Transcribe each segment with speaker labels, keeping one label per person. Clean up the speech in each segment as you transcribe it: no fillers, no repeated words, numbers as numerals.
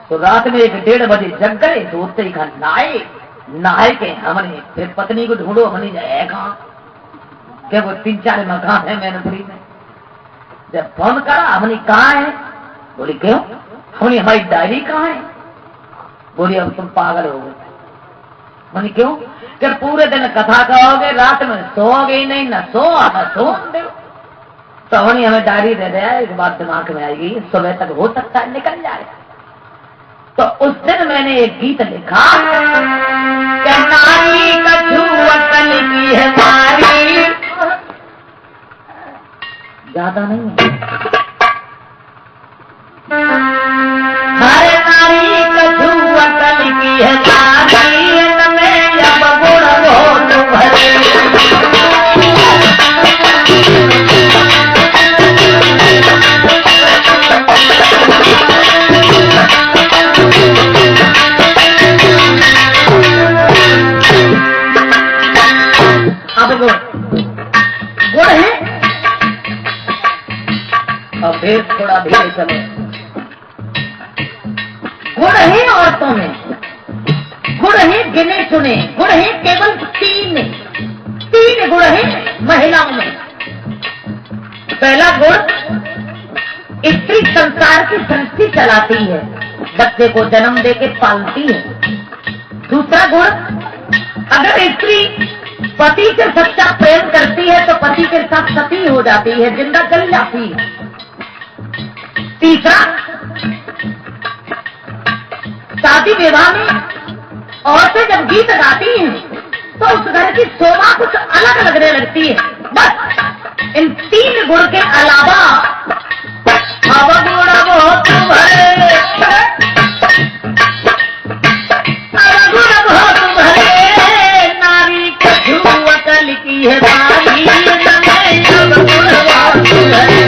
Speaker 1: तो रात में 1-1:30 बजे जग गए तो उससे ही नहाए के हमने फिर पत्नी को ढूंढो, हमने जाए कहाँ क्या वो 3-4 मकान है मैनपुरी में। जब फोन करा हमने कहाँ है, बोली क्यों, हमने हमारी डायरी कहाँ है, बोली अब तुम पागल हो गए। मैंने क्यों, कि पूरे दिन कथा कहोगे रात में सोओगे ही नहीं, न सो तो हमने हमें डायरी दे दिया, एक बात दिमाग में आएगी सुबह तक हो सकता है निकल जाएगा। तो उस दिन मैंने एक गीत लिखा कि नारी कछु अकल की है मारी, ज्यादा नहीं है, हरे नारी कछु अकल की है मारी, में अब गुण बहुत भरे। अब गुण है, अब फिर थोड़ा धीरे चलो। गुण है औरतों में, गुण है गिने चुने, गुण है केवल 3 गुण है महिलाओं में। पहला गुण, स्त्री संसार की सृष्टि चलाती है, बच्चे को जन्म देके पालती है। दूसरा गुण, अगर स्त्री पति से सच्चा प्रेम करती है तो पति के साथ सती हो जाती है, जिंदा जल जाती है। तीसरा, शादी विवाह में औरतें जब गीत गाती हैं तो उस घर की शोभा कुछ अलग लगने लगती है। बस इन 3 गुण के अलावा अब गुण बहुत भरे, अब गुण बहुत भरे, नारी कछु अकल की है मारी, अब गुण बहुत भरे।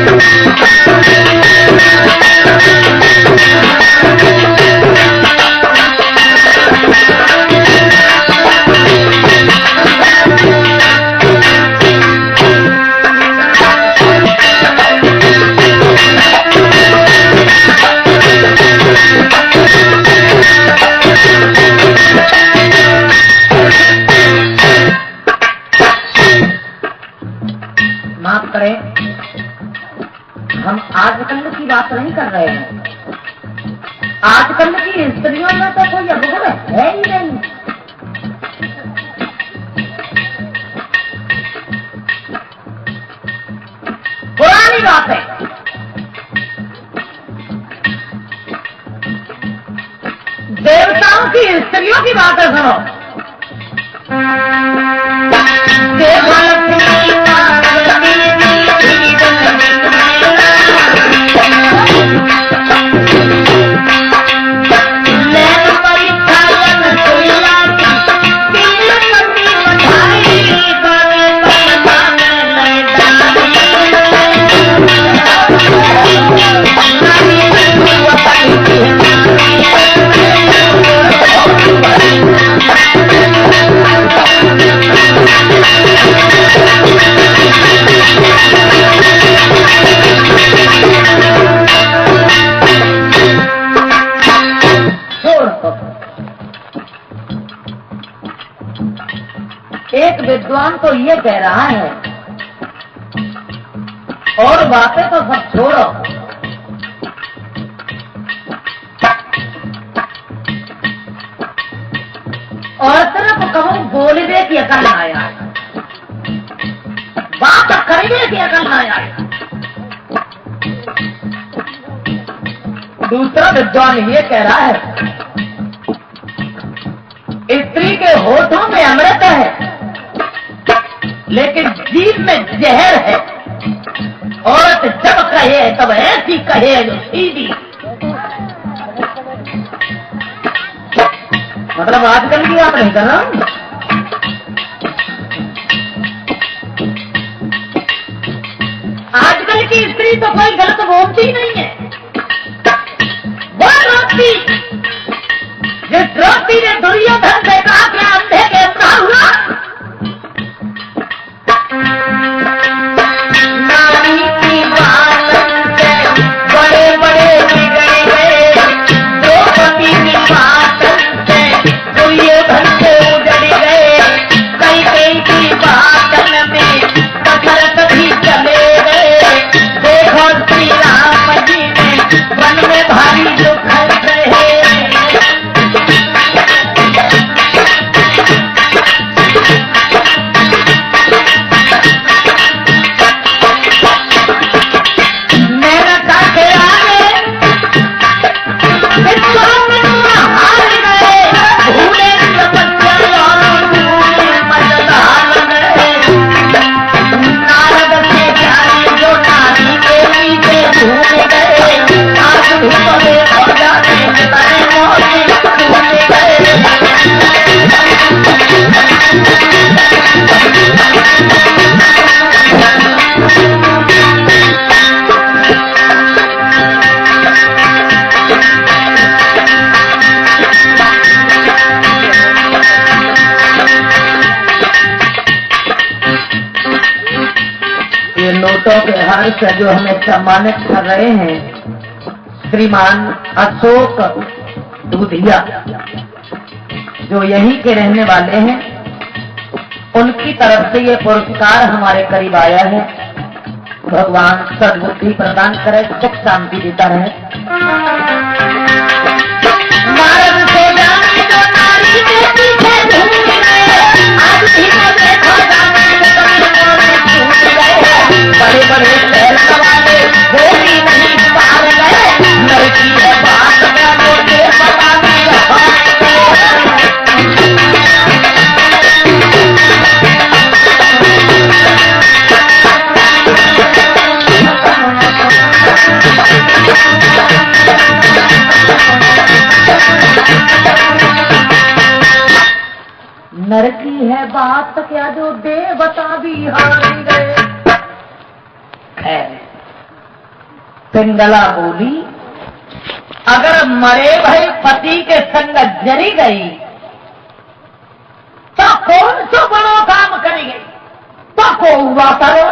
Speaker 1: माफ करें, हम आजकल की बात नहीं कर रहे हैं। आजकल की स्त्रियों में तो कोई अवगुण है ही नहीं। पुरानी बात है। देवताओं की स्त्रियों की बात है, सुनो। एक विद्वान तो ये कह रहा है, और बातें तो सब छोड़ो, और सिर्फ कहूं बोलने की अकल आया, बात करने की अकल आया। दूसरा विद्वान ये कह रहा है, स्त्री के होठों में अमृत है लेकिन जीभ में जहर है। औरत जब कहे तब ऐसी कहे जो सीधी। मतलब आजकल की बात नहीं कर रहा हूं, आजकल की स्त्री तो कोई गलत बोलती नहीं है। वो रोती, जिस द्रौपदी ने दुर्योधन से कहा कि अंधे के अंधा हुआ, नारी की बालन से बड़े बड़े बिगड़ गए, जो फूलों के हार से जो हमें सम्मानित कर रहे हैं श्रीमान अशोक दूधिया, जो यहीं के रहने वाले हैं, उनकी तरफ से ये पुरस्कार हमारे करीब आया है। भगवान सद्बुद्धि प्रदान करे, सुख शांति देता रहे। नारद से जाने जो नारी के पीछे घूम गए, आज भी न देखो जाने बड़े बड़े शहर सवाले वो भी नहीं पार गए। लड़की है बात में मुझे पता नहीं। नरकी है बात क्या जो देवता भी हार गए। पिंगला बोली, अगर मरे भई पति के संग जरी गई तो कौन सो बड़ो काम करेगी, तो को हुआ करो।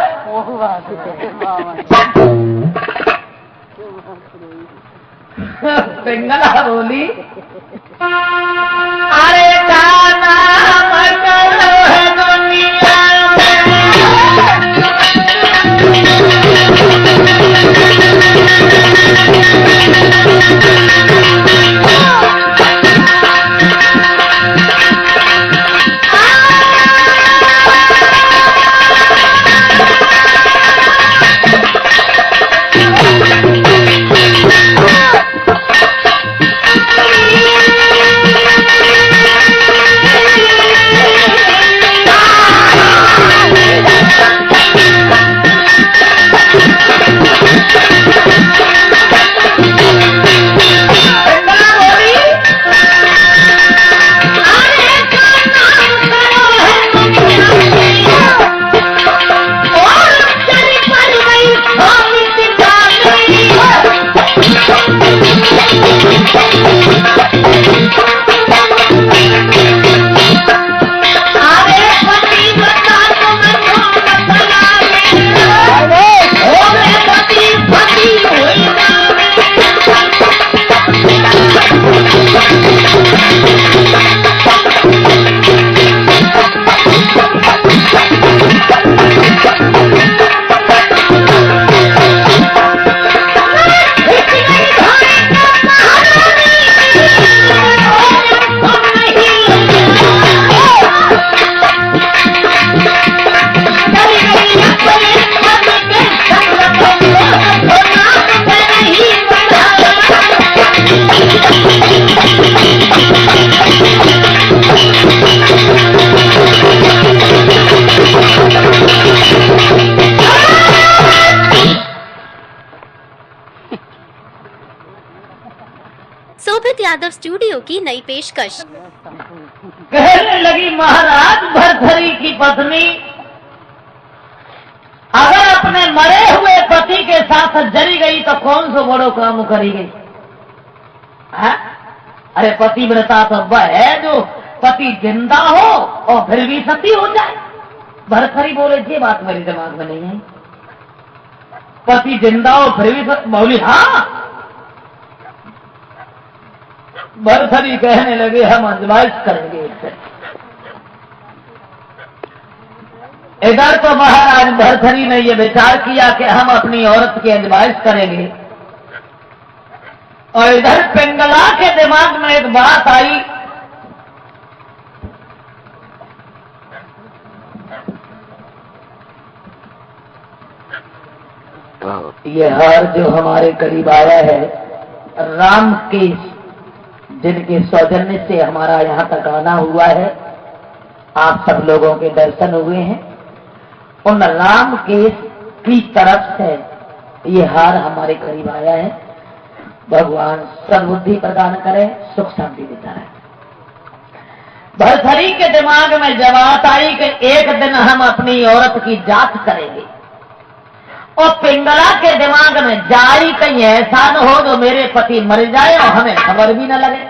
Speaker 1: पिंगला बोली, अरे का नाम करो है दुनिया
Speaker 2: शोभित यादव स्टूडियो की नई पेशकश।
Speaker 1: कहने लगी, महाराज भरथरी की पत्नी अगर अपने मरे हुए पति के साथ जरी गई तो कौन सा बड़ो काम करी गई। अरे पतिव्रता तो वह है जो पति जिंदा हो और फिर भी सती हो जाए। भरथरी बोले, ये बात मेरे दिमाग में नहीं है। पति जिंदा हो फिर भी बोली, हाँ। भरथरी कहने लगे, हम आजमाइश करेंगे इससे। इधर तो महाराज भरथरी ने यह विचार किया कि हम अपनी औरत की आजमाइश करेंगे, और इधर पिंगला के दिमाग में एक बात आई, ये हार जो हमारे करीब आया है राम के, जिनके सौजन्य से हमारा यहाँ तक आना हुआ है, आप सब लोगों के दर्शन हुए हैं, उन राम के की तरफ से ये हार हमारे करीब आया है। भगवान सद्बुद्धि प्रदान करे, सुख शांति देता रहे। भरथरी के दिमाग में जब बात आई कि एक दिन हम अपनी औरत की जांच करेंगे, और पिंगला के दिमाग में जाई कहीं ऐसा न हो जो मेरे पति मर जाए और हमें खबर भी न लगे।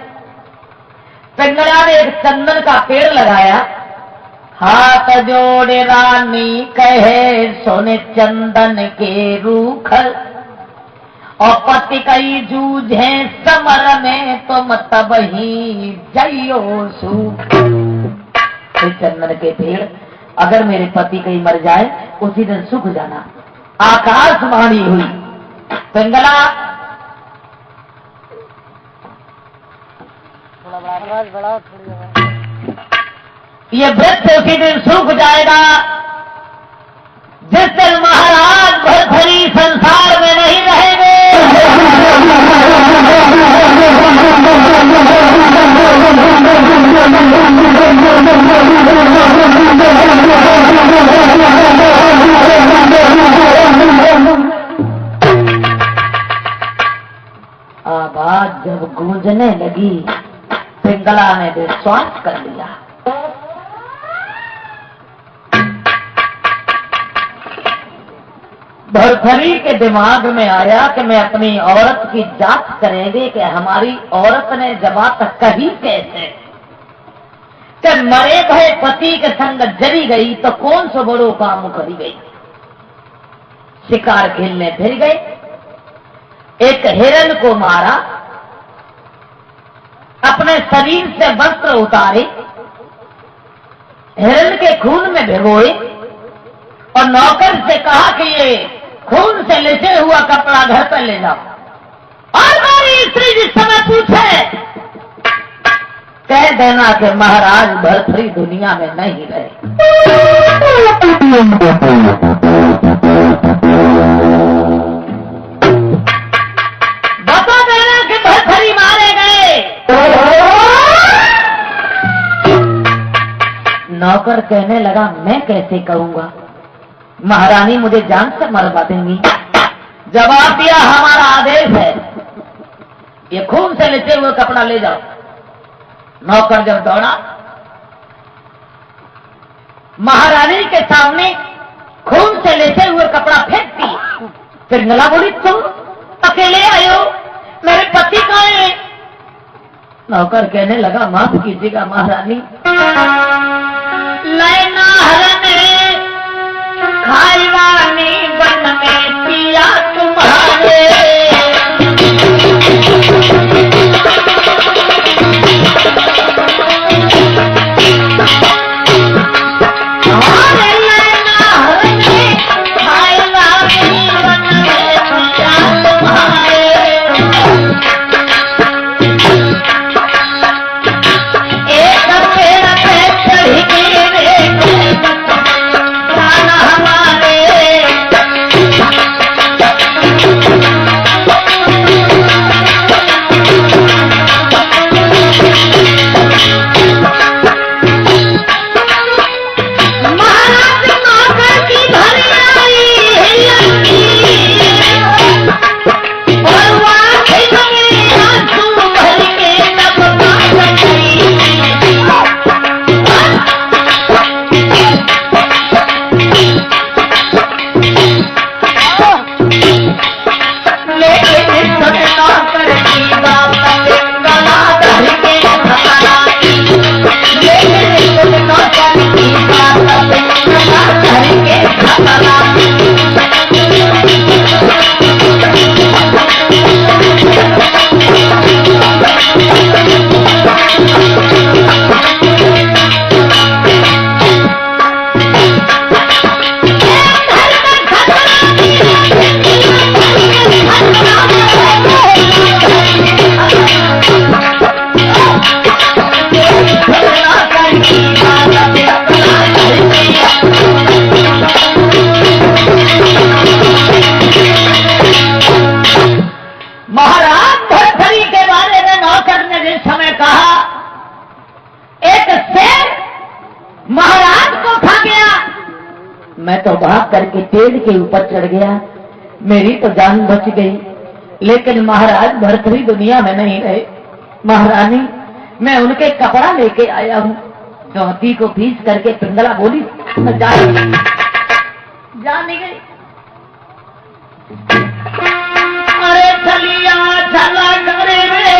Speaker 1: पिंगला ने एक चंदन का पेड़ लगाया हाथ जोड़े रानी कहे सोने चंदन के रूखल, और पति कई जूझे समर में तुम तब ही जइयो सूख। चंदन के पेड़, अगर मेरे पति कहीं मर जाए उसी दिन सूख जाना। आकाशवाणी हुई, पिंगला ये वृक्ष उसी दिन सूख जाएगा जिस दिन महाराज भरथरी संसार में नहीं रहेंगे। आवाज जब गूंजने लगी, पिंगला ने विश्वास कर लिया। भरथरी के दिमाग में आया कि मैं अपनी औरत की जांच करेंगे कि हमारी औरत ने जवाब तक कही कैसे कि मरे भय पति के संग जरी गई तो कौन सा बड़ो काम करी गई। शिकार खेलने फिर गए, एक हिरन को मारा, अपने शरीर से वस्त्र उतारे, हिरन के खून में भिगोए और नौकर से कहा कि ये खून से लिसे हुआ कपड़ा घर पर ले जाओ। और हमारी स्त्री जिस समय पूछे कह देना कि महाराज भरथरी दुनिया में नहीं रहे। बता देना कि भरथरी मारे गए। नौकर कहने लगा मैं कैसे कहूंगा, महारानी मुझे जान से मरवा देंगी। जवाब दिया हमारा आदेश है, ये खून से लिखे हुए कपड़ा ले जाओ। नौकर जब दौड़ा, महारानी के सामने खून से लिखे हुए कपड़ा फेंक दिया। पिंगला बोली तुम अकेले आए हो, मेरे पति कहाँ हैं? नौकर कहने लगा माफ कीजिएगा महारानी, लैना हरने खाईवानी वन में पिया तुम्हारे। मैं तो भाग करके पेड़ के ऊपर चढ़ गया, मेरी तो जान बच गई, लेकिन महाराज भरथरी दुनिया में नहीं रहे। महारानी मैं उनके कपड़ा लेके आया हूँ। चौथी को पीस करके पिंगला बोली मैं जा नहीं गई। अरे चलिया चला करे रे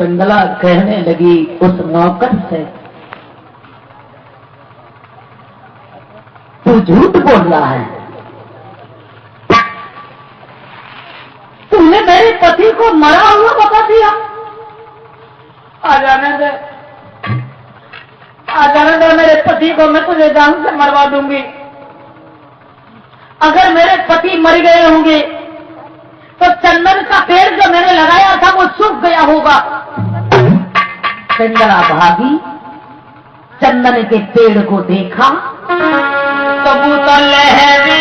Speaker 1: पिंगला कहने लगी उस नौकर से, तू झूठ बोल रहा है, तूने मेरे पति को मरा हुआ बता दिया। आ जाने दे मेरे पति को, मैं तुझे जान से मरवा दूंगी। अगर मेरे पति मर गए होंगे तो चंदन का पेड़ जो मैंने लगाया था वो सूख गया होगा। पिंगला भागी, चंदन के पेड़ को देखा, कबूतर लहरी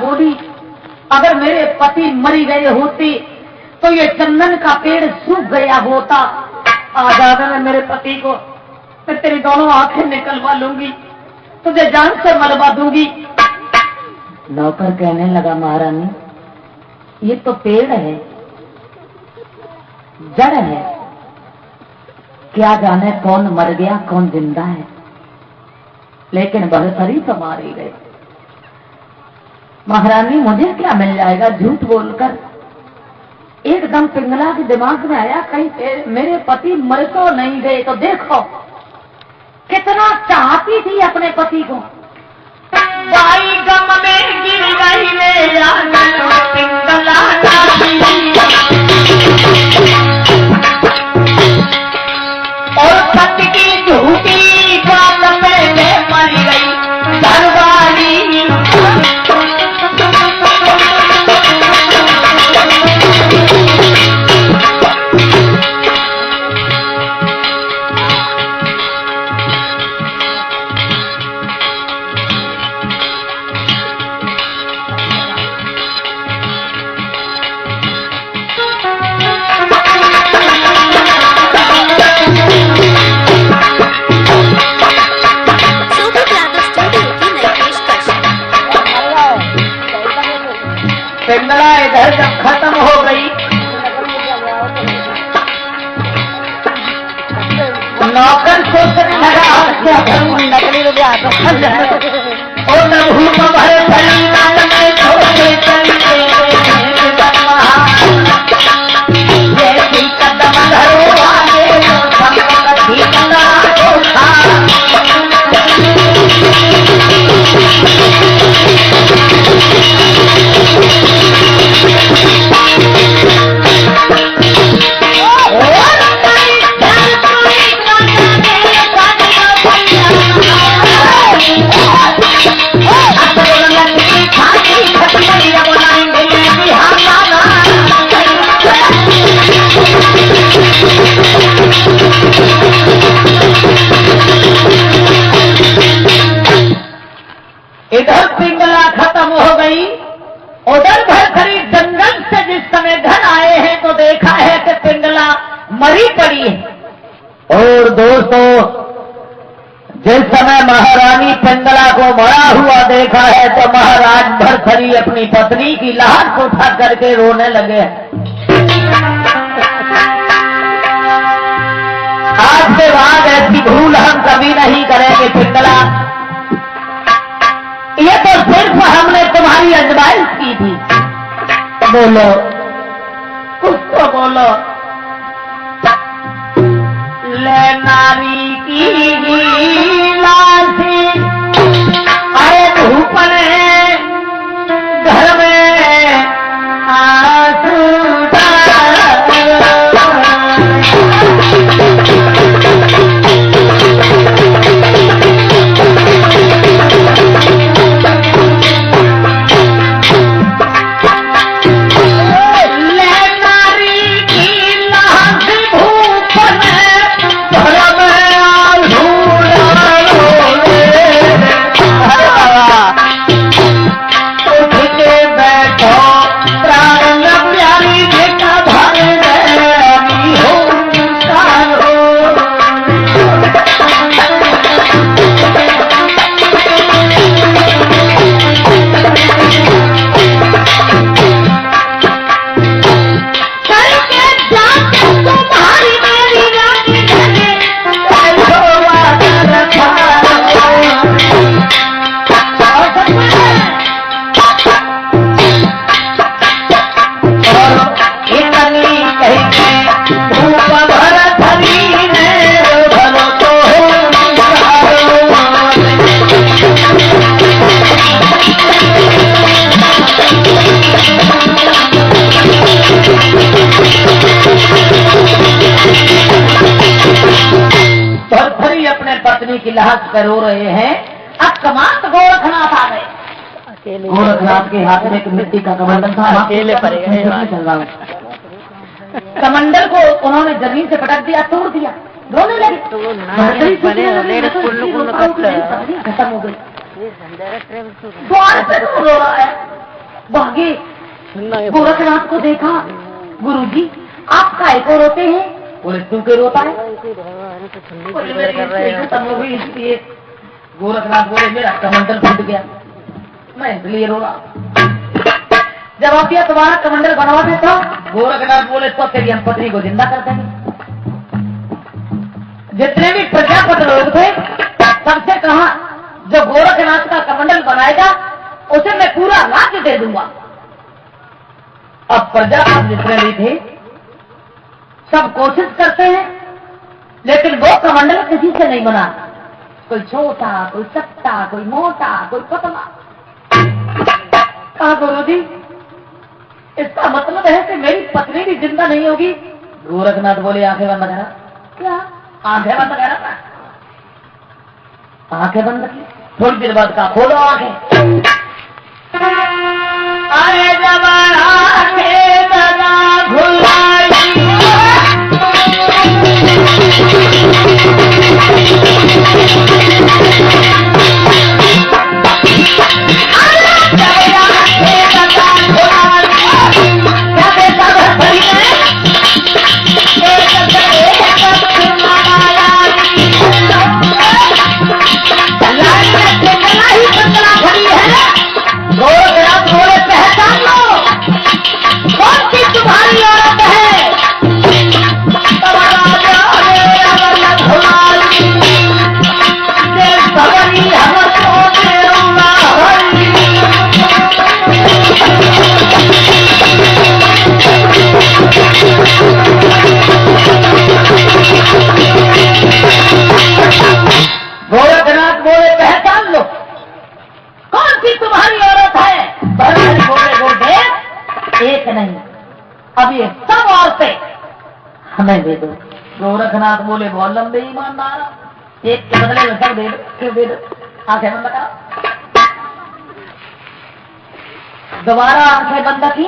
Speaker 1: बोली, अगर मेरे पति मरी गए होते तो ये चंदन का पेड़ सूख गया होता। आ जाना मैं मेरे पति को, मैं तेरी दोनों आंखें निकलवा लूंगी, तुझे जान से मरवा दूंगी। नौकर कहने लगा, महारानी ये तो पेड़ है, जड़ है, क्या जाने कौन मर गया कौन जिंदा है, लेकिन बरसरी तो मारी गई। महारानी मुझे क्या मिल जाएगा झूठ बोलकर। एकदम पिंगला के दिमाग में आया, कहीं मेरे पति मर तो नहीं गए। तो देखो कितना चाहती थी अपने पति को। बाई गम में गिर गई मेरा पिंगला, और पति की झूठी बात में मर गई दरबारी। पिंगला इधर जब खत्म हो गई, नौकर सोचने लगा क्या करूं, नकली रुपया और नभूप भर भरी नाल में छोटे चलते जैसी कदम धरो आगे सबको ठिकाना इधर पिंगला खत्म हो गई, उधर भरथरी जंगल से जिस समय घर आए हैं तो देखा है कि पिंगला मरी पड़ी है। और दोस्तों जिस समय महारानी पिंगला को मरा हुआ देखा है तो महाराज भरथरी अपनी पत्नी की लाश को उठा करके रोने लगे। आज के बाद ऐसी भूल हम कभी नहीं करेंगे पिंगला, ये तो सिर्फ हमने तुम्हारी अजमाइश की थी। बोलो कुछ तो बोलो। ले नारी की लाशी अरे धूप ने घर में आंसू पत्नी की लाश पे रो रहे हैं, अकस्मात गोरखनाथ आ गए। गोरखनाथ के हाथ में एक मिट्टी का कमंडल था,
Speaker 3: अकेले पड़ गए।
Speaker 1: चल रहा हूं। कमंडल को उन्होंने जमीन से पटक दिया, तोड़ दिया, रोने लगे। खत्म हो गई। द्वार पे रो रहा है, भागे। गोरखनाथ को देखा, गुरुजी आप काहे को रोते हैं? बोले तू क्यों रोता है? इसलिए गोरखनाथ बोले मेरा कमंडल फूट गया, मैं इसलिए रो रहा। जवाब दिया तुम्हारा कमंडल बनवा देता। गोरखनाथ बोले तो तेरी हम पत्नी को जिंदा कर देंगे। जितने भी प्रजापति लोग थे सबसे कहा जो गोरखनाथ का कमंडल बनाएगा उसे मैं पूरा राज्य दे दूंगा। अब प्रजापति जितने भी थे सब कोशिश करते हैं, लेकिन वो कमंडल किसी से नहीं बना। कोई छोटा, कोई चट्टा, कोई मोटा, कोई पतला। कहा गुरुजी इसका मतलब है कि मेरी पत्नी भी जिंदा नहीं होगी। गोरखनाथ बोले आंखें बंद करा। क्या? आंखें बंद करा। आंखें बंद की। थोड़ी देर बाद कहा खोलो आंखें। अरे जब आंखें बना खुलाई हमें दे दो। गोरखनाथ बोले बहुत लंबे ईमानदार, एक के बदले में सब दे दो, क्यों दे दो? आंखें बंद करा। दोबारा आंखें बंद की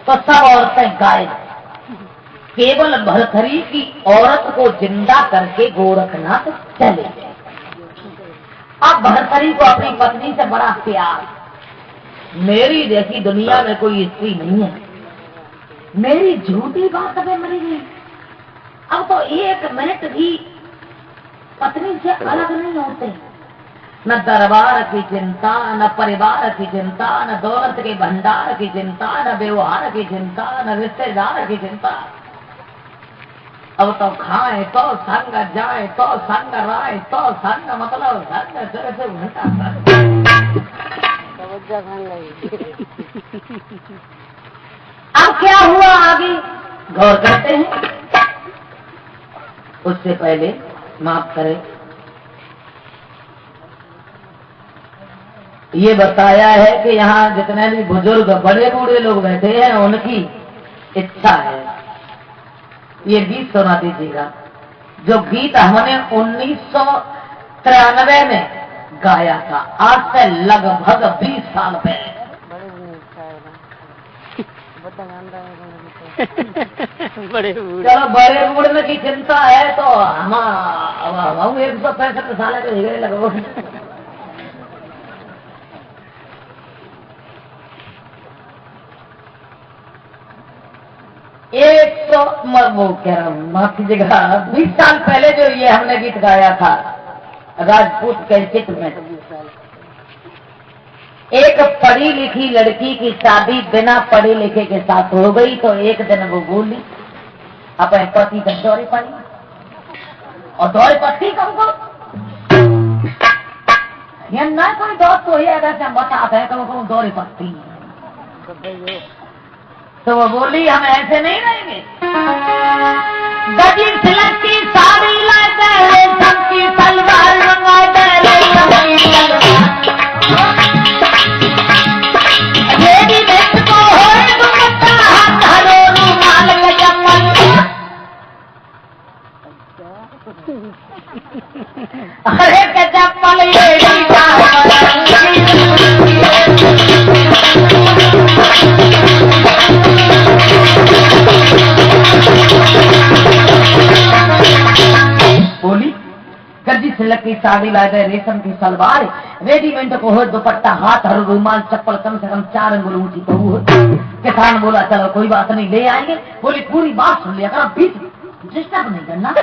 Speaker 1: तो सब औरतें गायब। केवल भरथरी की औरत को जिंदा करके गोरखनाथ चले गए। अब भरथरी को अपनी पत्नी से बड़ा प्यार। मेरी जैसी दुनिया में कोई स्त्री नहीं है। मेरी झूठी बात में मरी गई। अब तो एक मिनट भी पत्नी से अलग नहीं होते। न दरबार की चिंता, न परिवार की चिंता, न दौलत के भंडार की चिंता, न व्यवहार की चिंता, न रिश्तेदार की चिंता। अब तो खाए तो संग, जाए तो संग, राय तो संग, मतलब संग सिर से उल्टा। अब क्या हुआ आगे गौर करते हैं। उससे पहले माफ करें, ये बताया है कि यहाँ जितने भी बुजुर्ग बड़े बूढ़े लोग बैठे हैं उनकी इच्छा है ये गीत सुना दीजिएगा। जो गीत हमने 1993 में गाया था, आज से लगभग 20 साल पहले। चलो बड़े बूढ़े की चिंता है तो हम 165 साल के हिगड़े लगो। एक तो वो कह रहा हूँ माफी जगह 20 साल पहले जो ये हमने गीत गाया था राजपूत के चित्र में, एक पढ़ी लिखी लड़की की शादी बिना पढ़े लिखे के साथ हो गई तो एक दिन वो बोली अपने पति का दौरे पड़ी और दौरे पत्ती कब ये ना कोई दोस्त तो ये अगर बताते हैं तो वो दौरे पत्ती तो वो बोली हम ऐसे नहीं रहेंगे। गजी सिलक की साड़ी लाते हैं, सबकी सलवार मंगाते हैं, को होए दुपट्टा हाथ धरो रुमाल का चम्मच। अरे के चप्पल बोली गर्जी सिलक की साड़ी ला गए, रेशम की सलवार, रेडीमेड को हो दुपट्टा, हाथ हर रुमाल, चप्पल कम से कम 4 अंगुल ऊंची तो हो। किसान बोला चलो कोई बात नहीं ले आएंगे। बोली पूरी बात सुन लिया कर, बीच डिस्टर्ब नहीं करना।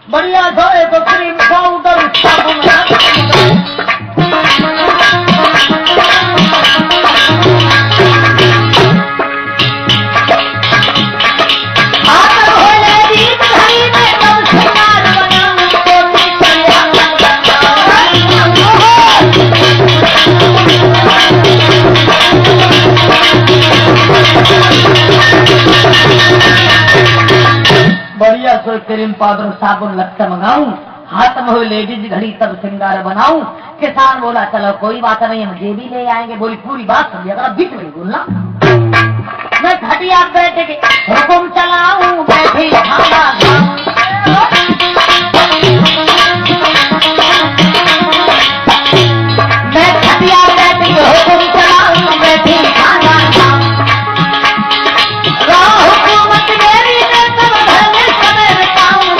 Speaker 1: बढ़िया धोए तो क्रीम पाउडर बढ़िया सो क्रीम पाउडर साबुन लगता मंगाऊं, हाथ में हुई लेडीज घड़ी तब श्रृंगार बनाऊं। किसान बोला चलो कोई बात नहीं हम ये भी ले आएंगे। बोली पूरी बात समझिए अगर बीच में बोलना। मैं खटिया बैठ के हुकुम चलाऊं, बैठी खाना खाऊं। मैं खटिया बैठ के हुकुम चलाऊं, बैठी खाना खाऊं। हुकूमत मेरी ने सब घर में समय काऊं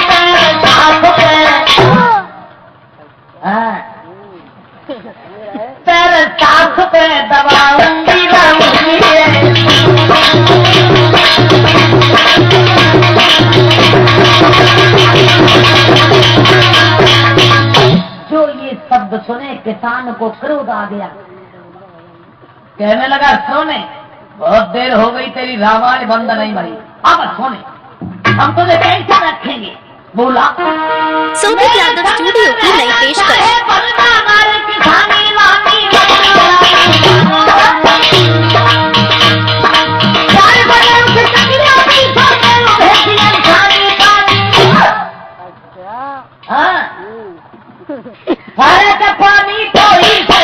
Speaker 1: तेरे साथ पे दबाऊंगी रहूंगी। जो ये शब्द सुने किसान को क्रोध आ गया, कहने लगा सोने बहुत देर हो गई तेरी रामायण बंद नहीं भरी, अब सोने हम तुझे कैसे रखेंगे। बोला
Speaker 2: शोभित यादव स्टूडियो की नई पेशकश।
Speaker 1: पानी तो ही से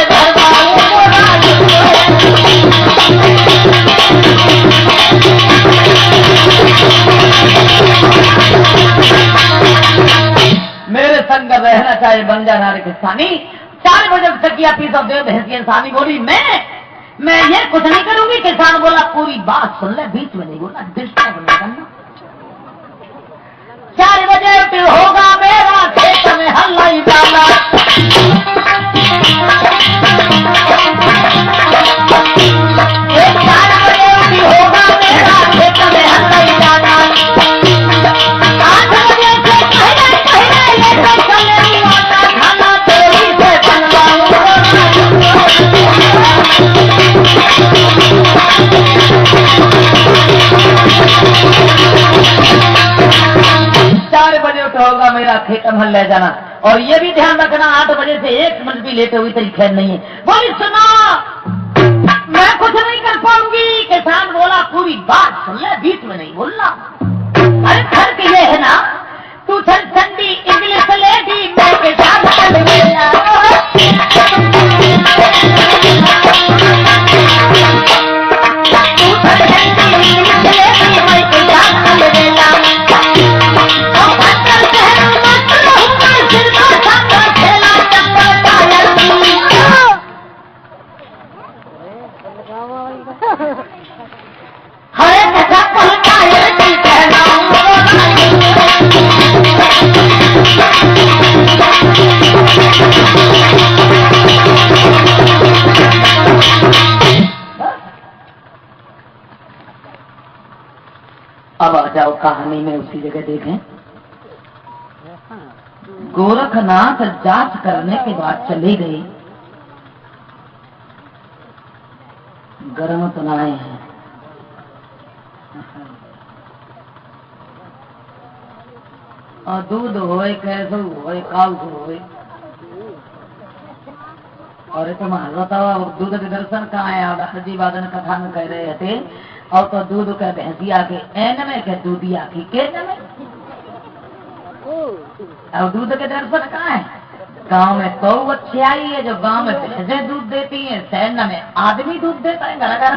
Speaker 1: मेरे संग रहना चाहे बन जाना रे किसानी। 4 बजे तकिया पीस दे भैंसी इंसानी। बोली मैं ये कुछ नहीं करूंगी। किसान बोला पूरी बात सुन ले, बीच में नहीं बोलना, डिस्टर्ब नहीं करना। 4 बजे होगा मेरा खेत में हल्ला ही डाला। 4 बजे होगा मेरा खेत में हल्ला ही डाला। 8 बजे से पहले ये सब चले वाला खाना तेरी से बनवाऊंगा। 4 बजे होगा मेरा खेत में ले जाना। और ये भी ध्यान रखना 8 बजे से 1 मिनट भी लेटे हुई तेरी खैर नहीं है। बोली सुना मैं कुछ नहीं कर पाऊंगी। किसान बोला पूरी बात सुन ले, बीच में नहीं बोलना। अरे फर्क ये है ना, तू चल ठंडी इंग्लिश लेडी मैं के साथ चल गया। तू चल ठंडी इंग्लिश लेडी मैं के साथ चल गया। हरे कथा पहुंचा है की कहना। अब आ जाओ कहानी में उसी जगह देखें। गोरखनाथ जांच करने के बाद चले गए। गर्म तनाए हैं। और दूध होए कैसे होए काल होए। और तुम बताओ दूध के दर्शन कहाँ है। डॉक्टर जी वादन कथा में कह रहे थे और तो दूध का भैंसिया के एन में के दूधिया की के में। और दूध के दर्शन कहाँ है। गांव में तो अच्छी आई है जो गांव में भैंसे दूध देती हैं, शहर में आदमी दूध देता है घर घर।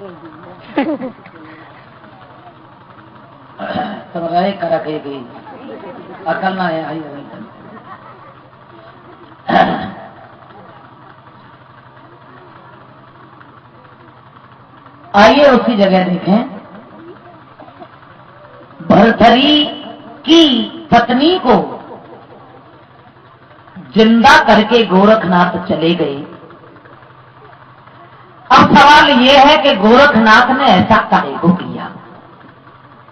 Speaker 1: तो राय करा के गई अकल ना है आई आइए उसी जगह देखें। भरथरी की पत्नी को जिंदा करके गोरखनाथ चले गए। अब सवाल यह है कि गोरखनाथ ने ऐसा काहे को किया।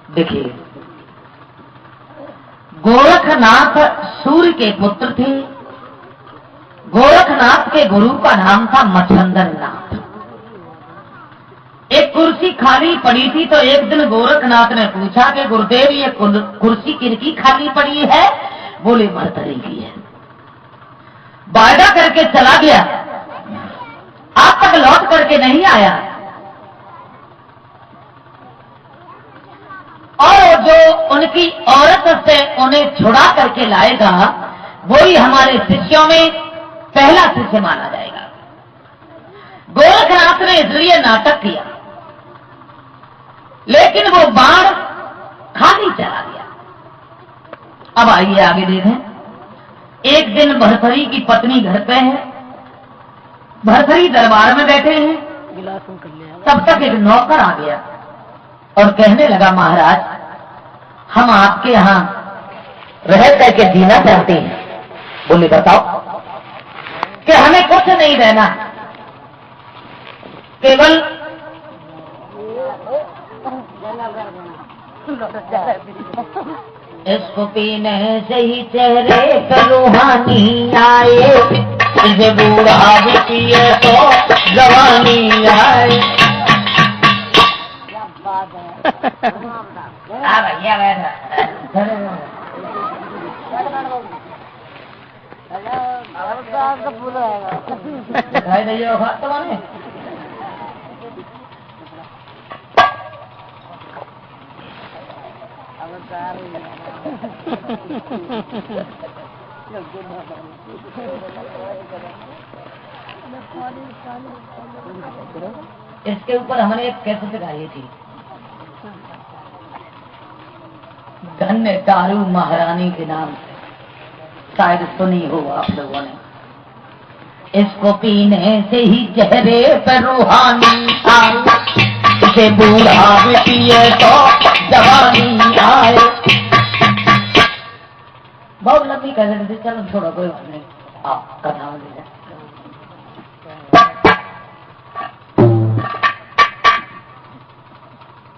Speaker 1: देखिए, गोरखनाथ सूर्य के पुत्र थे। गोरखनाथ के गुरु का नाम था मच्छंदर नाथ। एक कुर्सी खाली पड़ी थी तो एक दिन गोरखनाथ ने पूछा कि गुरुदेव ये कुर्सी किनकी खाली पड़ी है? बोले भरथरी की है। वायदा करके चला गया, आज तक लौट करके नहीं आया। और जो उनकी औरत से उन्हें छुड़ा करके लाएगा वही हमारे शिष्यों में पहला शिष्य माना जाएगा। गोरखनाथ ने इसलिए नाटक किया, लेकिन वो बाण खाली चला गया। अब आइए आगे देखें। एक दिन भरथरी की पत्नी घर पे है, भरथरी दरबार में बैठे हैं। तब तक एक नौकर आ गया और कहने लगा, महाराज हम आपके यहां रह करके जीना चाहते हैं। बोले बताओ। कि हमें कुछ नहीं देना, केवल इसको पीने से ही चेहरे पर रूहानी आए, इसे बूढ़ा भी पिए तो जवानी आए। भैया दिखाई दे तुम्हारे इसके ऊपर हमने एक कैसेट लगाई थी, धन्य दारू महारानी के नाम से, शायद सुनी हो आप लोगों ने। इसको पीने से ही चेहरे पर रूहानी आए, इसे बूढ़ा भी पिए तो जवानी आए। बहुत लंबी कैसेट थी, चलो छोड़ो कोई बात नहीं, आप कथा ले जाए।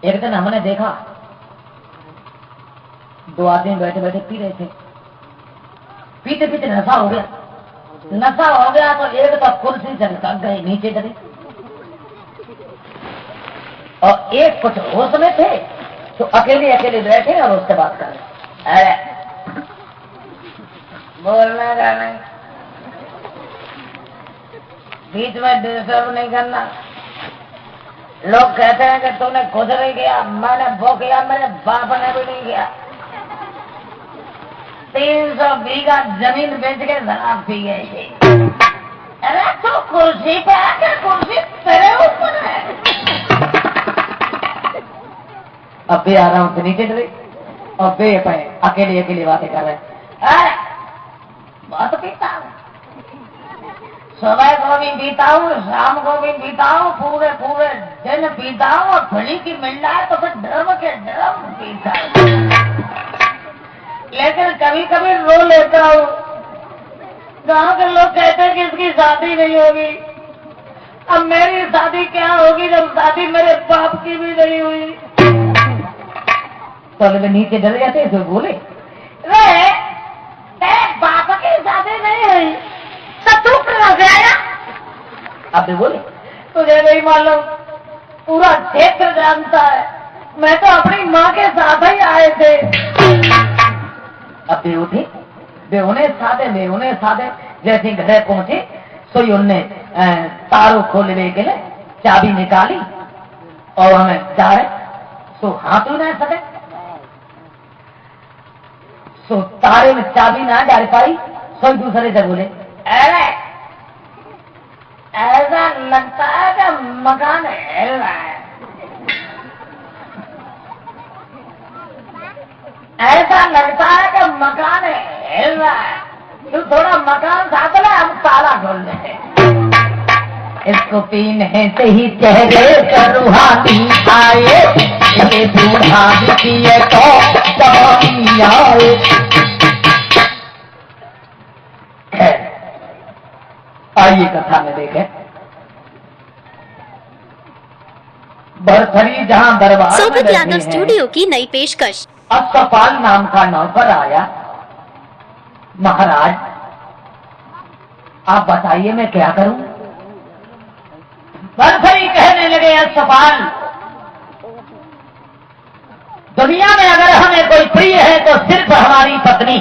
Speaker 1: एक दिन हमने देखा दो आदमी बैठे बैठे पी रहे थे। पीते पीते नशा हो गया। नशा हो गया तो एक तो कुर्सी से लग गई नीचे चली और एक कुछ होश में थे तो अकेले अकेले बैठे और उससे बात कर रहे। अरे बोलना का नहीं, बीच में डिस्टर्ब नहीं करना। लोग कहते हैं कि तूने खुद नहीं किया, मैंने वो किया, मेरे बाप ने भी नहीं किया। 300 बीघा जमीन बेच के शराब पी गई थी। अरे तो कुर्सी पे आके कुर्सी तेरे ऊपर है। अब भी आराम से नीचे डरे और बे अकेले अकेले बातें कर रहे। बहुत पीता हूँ, सुबह को भी पीता हूँ, शाम को भी पीता हूँ, पूरे पूरे दिन पीता हूँ और खड़ी की मिल जाए तो फिर ड्रम के ड्रम पीता हूँ। लेकिन कभी कभी रो लेता हूँ। गांव के लोग कहते हैं कि इसकी शादी नहीं होगी। अब मेरी शादी क्या होगी जब शादी मेरे बाप की भी नहीं हुई। तो वे नीचे डर जाते तो बोले, तेरे बाप की शादी नहीं हुई तो तू क्यों गया? अब भी बोले, तुझे नहीं मालूम, पूरा क्षेत्र जानता है, मैं तो अपनी माँ के साथ ही आए थे। अब भी उठे, वे उन्हें साधे जैसे घर पहुंचे सोई उनने तारों खोलने के लिए चाबी निकाली और हमें जा रहे सो हाथ ना सके, सो तारे में चाबी ना डाल पाई। सोई दूसरे से बोले, अरे ऐसा लगता है कि मकान हिल रहा है। ऐसा लगता है कि मकान हिल रहा है। तू थोड़ा मकान साथ ले, हम ताला खोल लेते। इसको पीने से ही चेहरे पर रूहानी आए, ये बूढ़ा भी पिए तो जवानी आए। आइए कथा में देखें। बरथरी जहां दरबार
Speaker 2: शोभित
Speaker 1: में
Speaker 2: यादव
Speaker 1: बैठे हैं,
Speaker 2: स्टूडियो की नई पेशकश।
Speaker 1: अस्सपाल नाम का नौकर आया। महाराज आप बताइए मैं क्या करूं? बरथरी कहने लगे, अस्सपाल दुनिया में अगर हमें कोई प्रिय है तो सिर्फ हमारी पत्नी।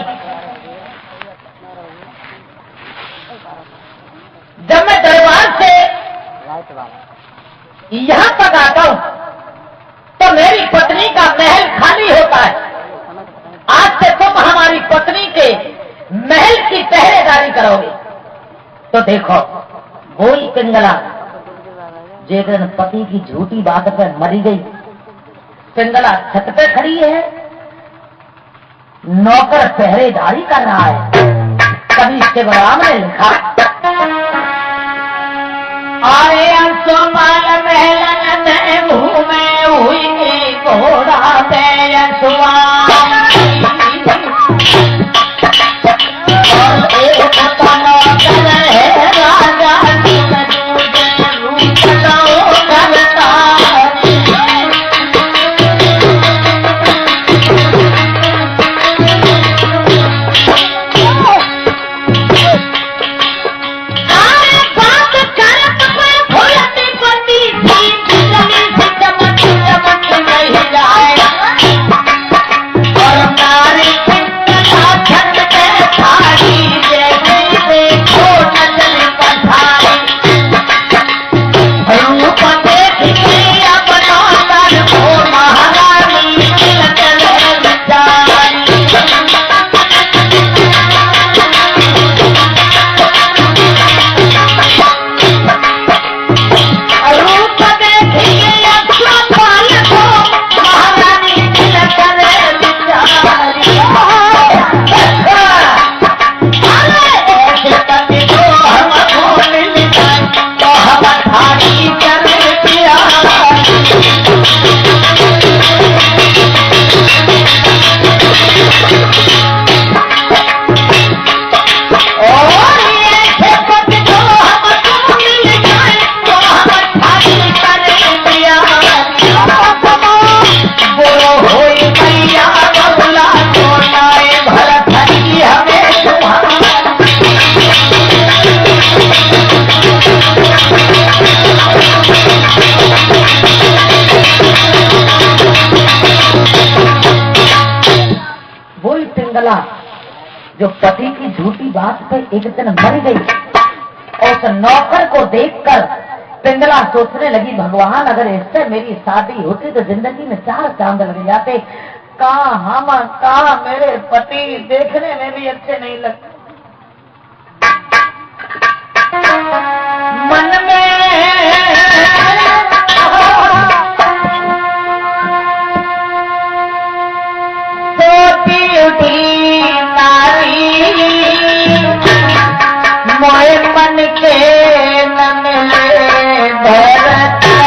Speaker 1: जब मैं दरबार से यहां तक आता हूं तो मेरी पत्नी का महल खाली होता है। आज से तुम हमारी पत्नी के महल की पहरेदारी करोगे। तो देखो वही पिंगला जेकर पति की झूठी बात पर मरी गई, पिंगला छत पे खड़ी है, नौकर पहरेदारी कर रहा है। कभी शिवराम ने लिखा, आए अंशुमान महलन में घूमे हुई घोड़ा दे जो पति की झूठी बात पे एक दिन मर गई। और उस नौकर को देखकर पिंगला सोचने लगी, भगवान अगर इससे मेरी शादी होती तो जिंदगी में 4 चांद लग जाते। कहा मेरे पति देखने में भी अच्छे नहीं लगते। मन में सोती उठी नारी, मोए मन के न मिले भरता।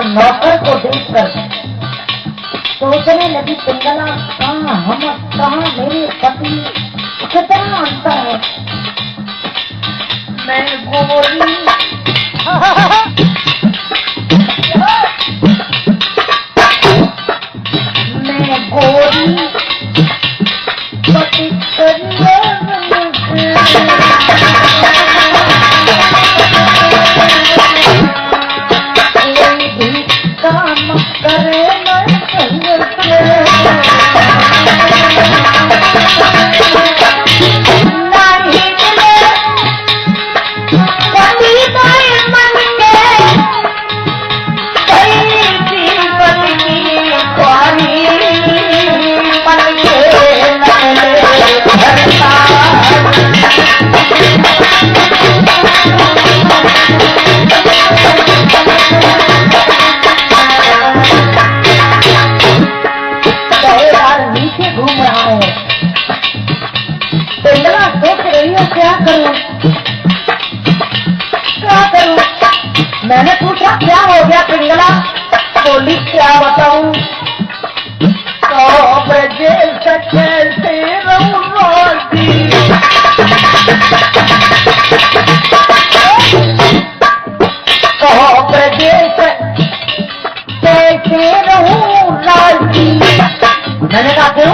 Speaker 1: नौकर को देखकर सोचने लगी, पिंगला कहाँ मेरे पति कितना अंतर है। मैं गोरी पति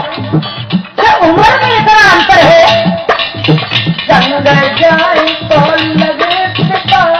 Speaker 1: क्या उम्र में इतना अंतर है? जंग जाए तो लगे सिपाही,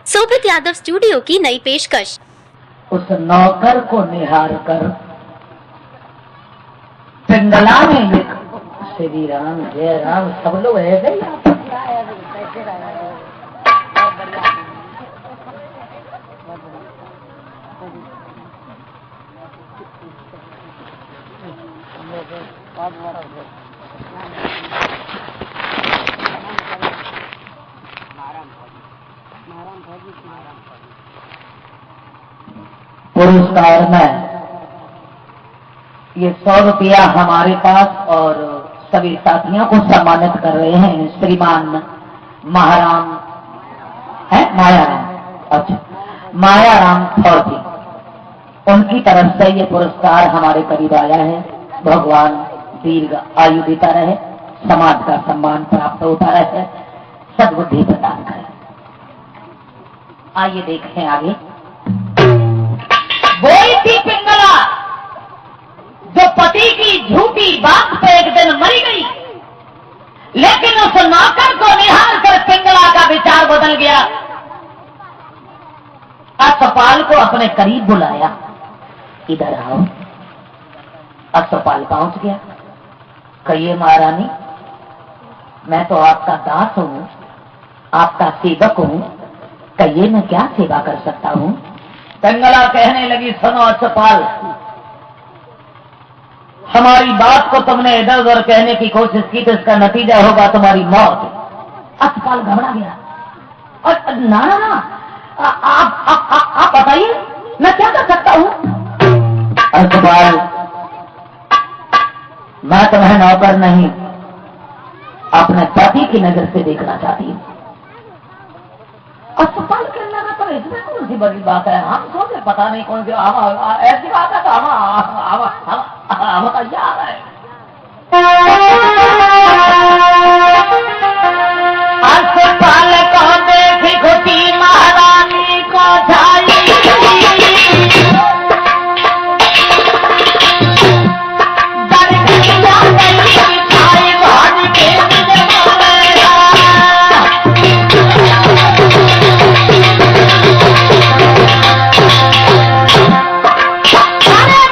Speaker 2: शोभित यादव स्टूडियो की नई पेशकश।
Speaker 1: उस नौकर को निहार कर पिंगला में लिख श्री राम जय राम, सब लोग ऐसे ही पुरस्कार में ये 100 रुपया हमारे पास और सभी साथियों को सम्मानित कर रहे हैं श्रीमान महाराम है मायाराम, अच्छा मायाराम थौरती, उनकी तरफ से ये पुरस्कार हमारे करीब आया है। भगवान दीर्घ आयु देता रहे, समाज का सम्मान प्राप्त होता रहे, सद्बुद्धि प्रदान करे। आइए देखें आगे। वही थी पिंगला जो पति की झूठी बात पे एक दिन मरी गई, लेकिन उस नौकर को निहार कर पिंगला का विचार बदल गया। अस्पताल को अपने करीब बुलाया, इधर आओ। अस्पताल पहुंच गया। कहिए महारानी, मैं तो आपका दास हूं, आपका सेवक हूं, कहिए मैं क्या सेवा कर सकता हूं? पिंगला कहने लगी, सुनो अस्पताल, हमारी बात को तुमने इधर उधर कहने की कोशिश की तो इसका नतीजा होगा तुम्हारी मौत। अस्पताल घबरा गया और ना ना ना, आप बताइए मैं क्या कर सकता हूं? अस्पताल, मैं तुम्हें नौकर नहीं अपने पति की नजर से देखना चाहती हूं। अस्पताल के अंदर तो इसमें कौन सी बड़ी बात है? हम सोचे पता नहीं कौन सी ऐसी बात है तो हम तैयार है। अस्पताल को देखी खुशी महारानी को छाई,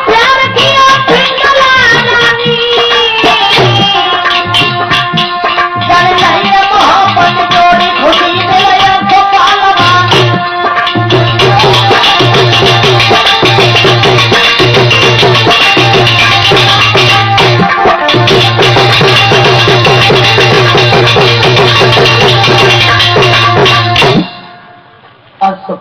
Speaker 1: प्यार किया पिंगला रानी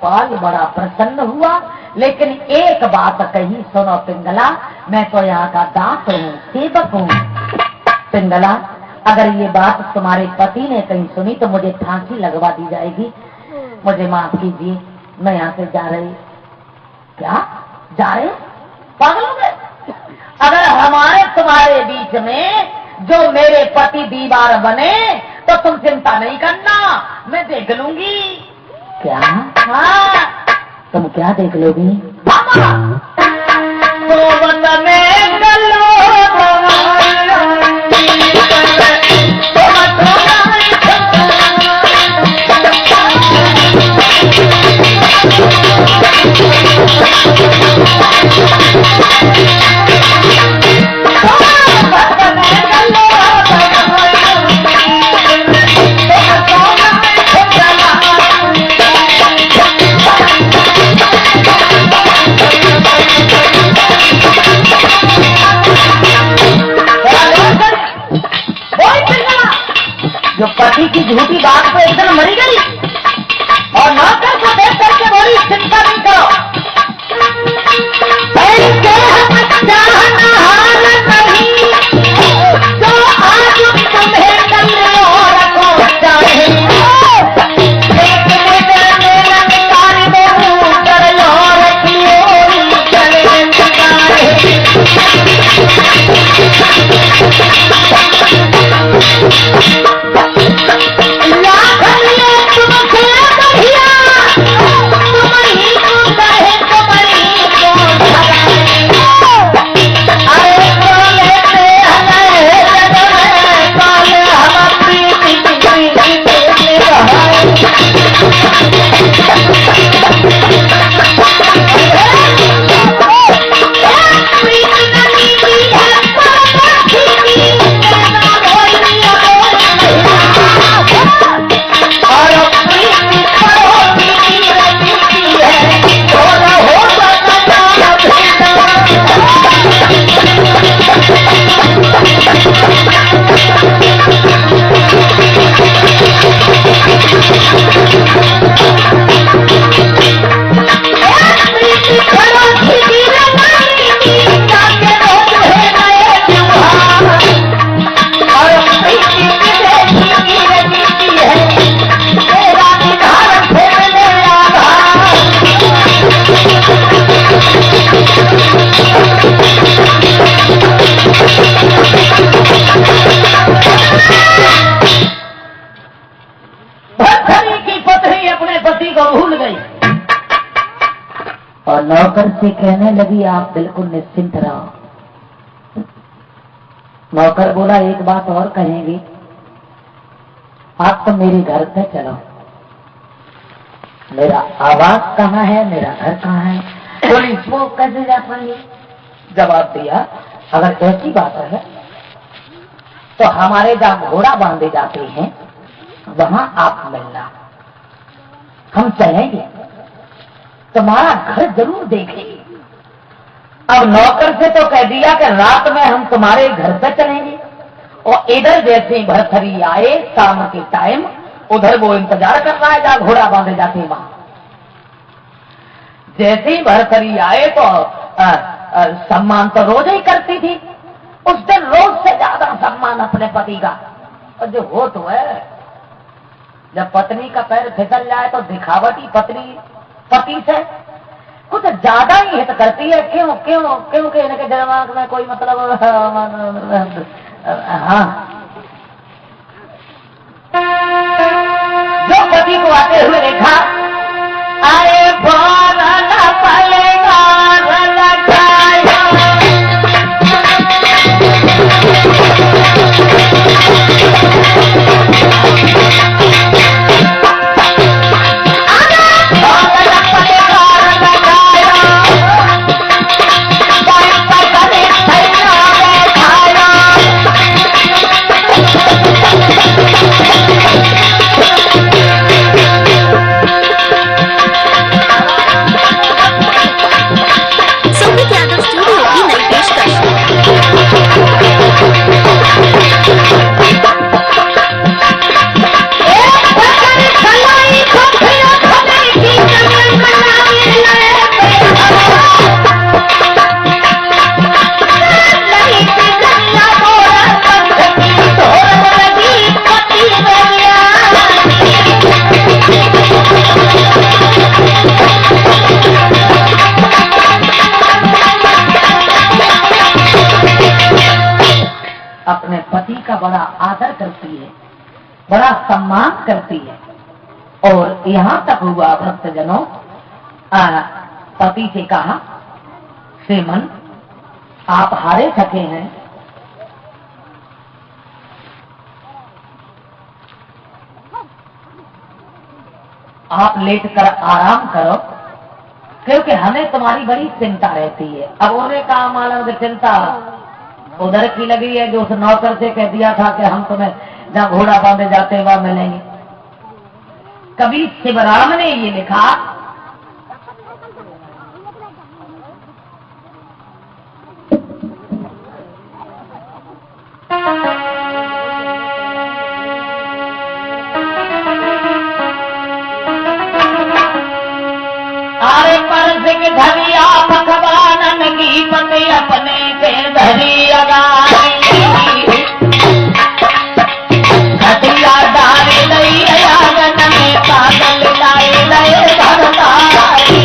Speaker 1: गोपाल बड़ा प्रसन्न हुआ, लेकिन एक बात कही, सुनो पिंगला, मैं तो यहाँ का दास हूँ, सेवक हूँ। पिंगला, अगर ये बात तुम्हारे पति ने कहीं सुनी तो मुझे फांसी लगवा दी जाएगी। मुझे माफ कीजिए, मैं यहाँ से जा रही। क्या जा रहे? पागल हो गए? अगर हमारे तुम्हारे बीच में जो मेरे पति दीवार बने तो तुम चिंता नहीं करना, मैं देख लूंगी। क्या? हाँ, तुम क्या देख लोगी? जो पति की झूठी बात पे एकदम मरी गई और नौकर को देख करके बोली, चिंता नहीं करो, ऐसे हम चाहना हार नहीं, जो आज तुम्हें करने और को चाहे, एक निकारी बहु कर और की ओर चले और नौकर से कहने लगी, आप बिल्कुल निश्चिंत रहो। नौकर बोला, एक बात और कहेंगे, आप तो मेरे घर पे चलो, मेरा आवास कहाँ है, मेरा घर कहाँ है? बोली, वो कैसे जा पाएंगे? जवाब दिया, अगर ऐसी बात है तो हमारे जहाँ घोड़ा बांधे जाते हैं वहां आप मिलना, हम चलेंगे, तुम्हारा घर जरूर देखेंगे। अब नौकर से तो कह दिया कि रात में हम तुम्हारे घर पे चलेंगे, और इधर जैसे भरथरी आए शाम के टाइम, उधर वो इंतजार कर रहा है जहाँ घोड़ा बांधे जाते हैं वहां। जैसे ही भरथरी आए तो सम्मान तो रोज ही करती थी, उस दिन रोज से ज्यादा सम्मान अपने पति का। और जो हो तो है, जब पत्नी का पैर फिसल जाए तो दिखावटी पत्नी पति से कुछ ज्यादा ही हित करती है। क्यों क्यों क्यों कि इनके दिमाग में कोई मतलब हाँ, जो पति को आते हुए देखा, अरे बोलना पड़ेगा का बड़ा आदर करती है, बड़ा सम्मान करती है। और यहाँ तक हुआ भक्तजनों, पति से कहा, श्रीमन आप हारे थके हैं, आप लेट कर आराम करो, क्योंकि हमें तुम्हारी बड़ी चिंता रहती है। अब उन्होंने कहा मालूम चिंता उधर की लगी है जो उस नौकर से कह दिया था कि हम तुम्हें जहाँ घोड़ा बांधे जाते वहां मिलेंगे। कभी शिवराम ने ये लिखा, आरे पर सिंह धरिया पकवानन की पति अपने से धरी अगारी, खटिया डाले लई आंगन में पागल लाए लए भरतारी।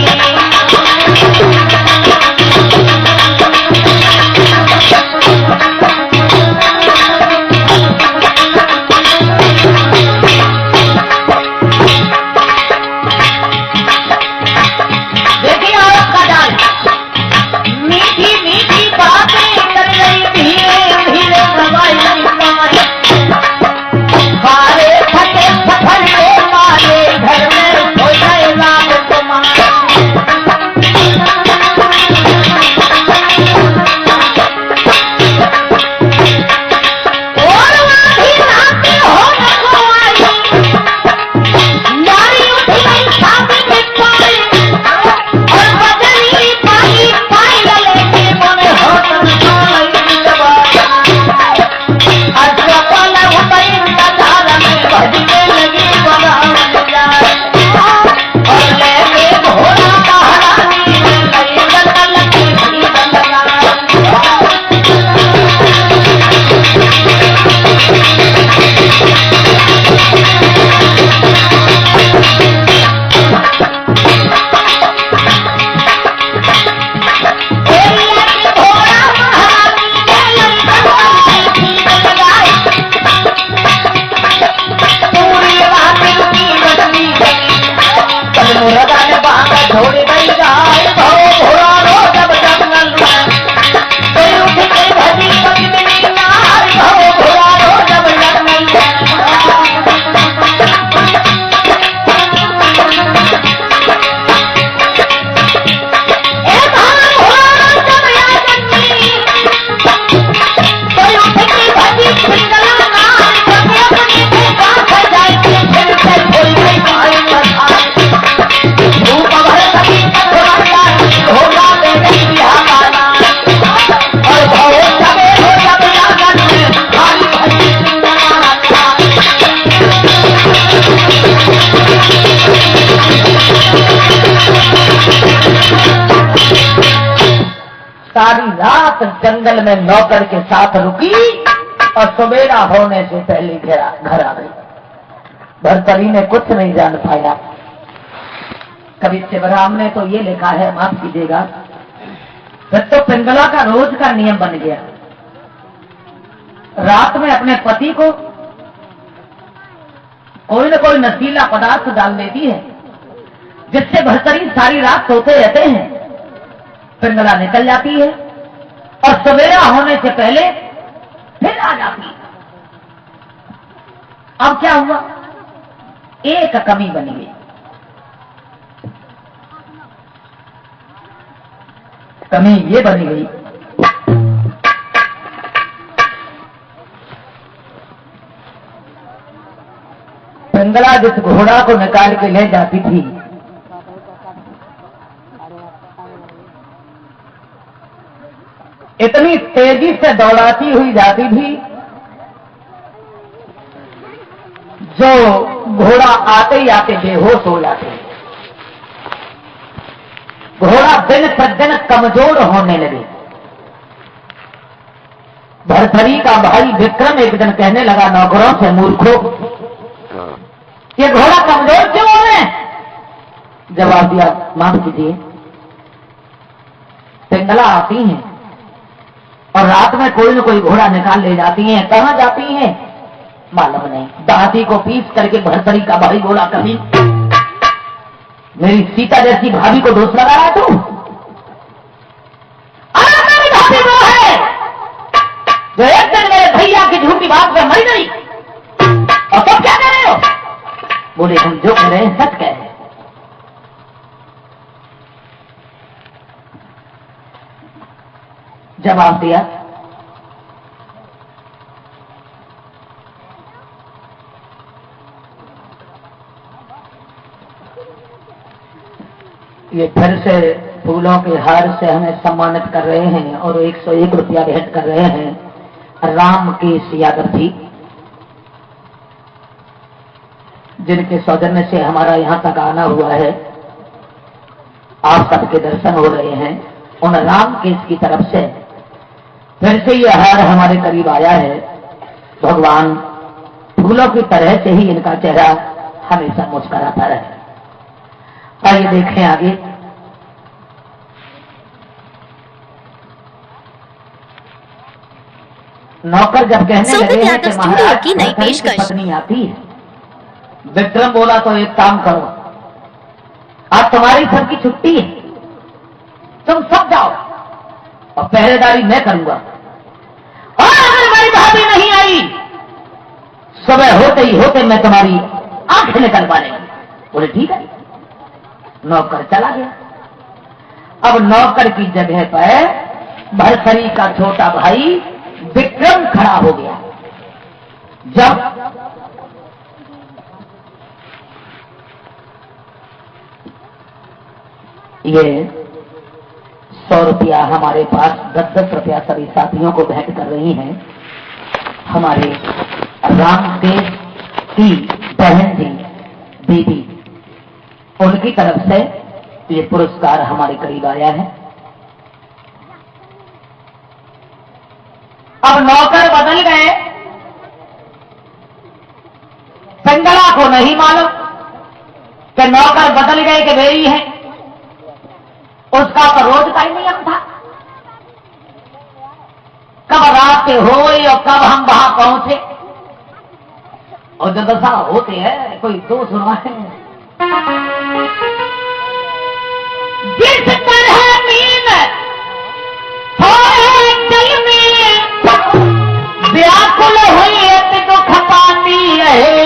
Speaker 1: सारी रात जंगल में नौकर के साथ रुकी और सवेरा होने से पहले घर आ गई। भरतरी ने कुछ नहीं जान पाया। कभी शिवराम ने तो ये लिखा है, माफ कीजिएगा, फिर तो पिंगला का रोज का नियम बन गया, रात में अपने पति को कोई न कोई नशीला पदार्थ डाल देती है, जिससे भरतरी सारी रात सोते रहते हैं। पिंगला निकल जाती है और सवेरा होने से पहले फिर आ जाती है। अब क्या हुआ, एक कमी बनी गई। कमी ये बनी गई, पिंगला जिस घोड़ा को निकाल के ले जाती थी, इतनी तेजी से दौड़ाती हुई जाती थी, जो घोड़ा आते ही आते बेहोश हो जाते। घोड़ा दिन प्रतिदिन कमजोर होने लगे। भरथरी का भाई विक्रम एक दिन कहने लगा नौकरों से, मूर्खों, ये घोड़ा कमजोर क्यों हो रहे हैं? जवाब दिया, माफ कीजिए, पिंगला आती हैं और रात में कोई न कोई घोड़ा निकाल ले जाती हैं। कहां जाती हैं मालूम नहीं। दादी को पीस करके भरतरी का भाई घोड़ा कभी मेरी सीता जैसी भाभी को दोष लगाया तू। अरे मेरी भाभी वो है जो एक दिन मेरे भैया की झूठी बात में मर गई। और तुम क्या कह रहे हो? बोले हम जो कह रहे हैं सच कह रहे हैं। जवाब दिया, ये फिर से फूलों के हार से हमें सम्मानित कर रहे हैं और 101 रुपया भेंट कर रहे हैं राम केश यादव जी, जिनके सौजन्य से हमारा यहां तक आना हुआ है। आप सबके दर्शन हो रहे हैं। उन राम केश की तरफ से फिर से यह हार हमारे करीब आया है। भगवान फूलों की तरह से ही इनका चेहरा हमेशा मुस्कुराता रहे। आइए देखें आगे। नौकर जब कहने लगे हैं कि महाराज
Speaker 2: की नई पेशकश
Speaker 1: पत्नी आती है, विक्रम बोला तो एक काम करो, आज तुम्हारी सबकी छुट्टी है, तुम सब जाओ और पहरेदारी मैं करूंगा। और अगर मेरी भाभी नहीं आई, सुबह होते ही होते मैं तुम्हारी आंखें निकलवा लेंगी। बोले ठीक है। नौकर चला गया। अब नौकर की जगह पर भरथरी का छोटा भाई विक्रम खड़ा हो गया। जब ये 100 रुपया हमारे पास 10-10 रुपया सभी साथियों को भेंट कर रही हैं हमारे रामकेश की बहन जी दीदी, उनकी तरफ से ये पुरस्कार हमारे करीब आया है। अब नौकर बदल गए, पिंगला को नहीं मालूम कि नौकर बदल गए कि वे ही हैं। उसका तो रोज का ही नियम था, कब रात होई और कब हम वहां पहुंचे। और जब दशा होते हैं कोई दोष सुनवाए, जिस तरह नींद सोए दिल में व्याकुल हुई दुख पाती रहे।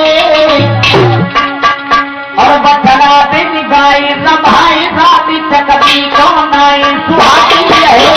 Speaker 1: और बचड़ा दिन गाई रभाई राती चकती कौन आई सुहाती रहे।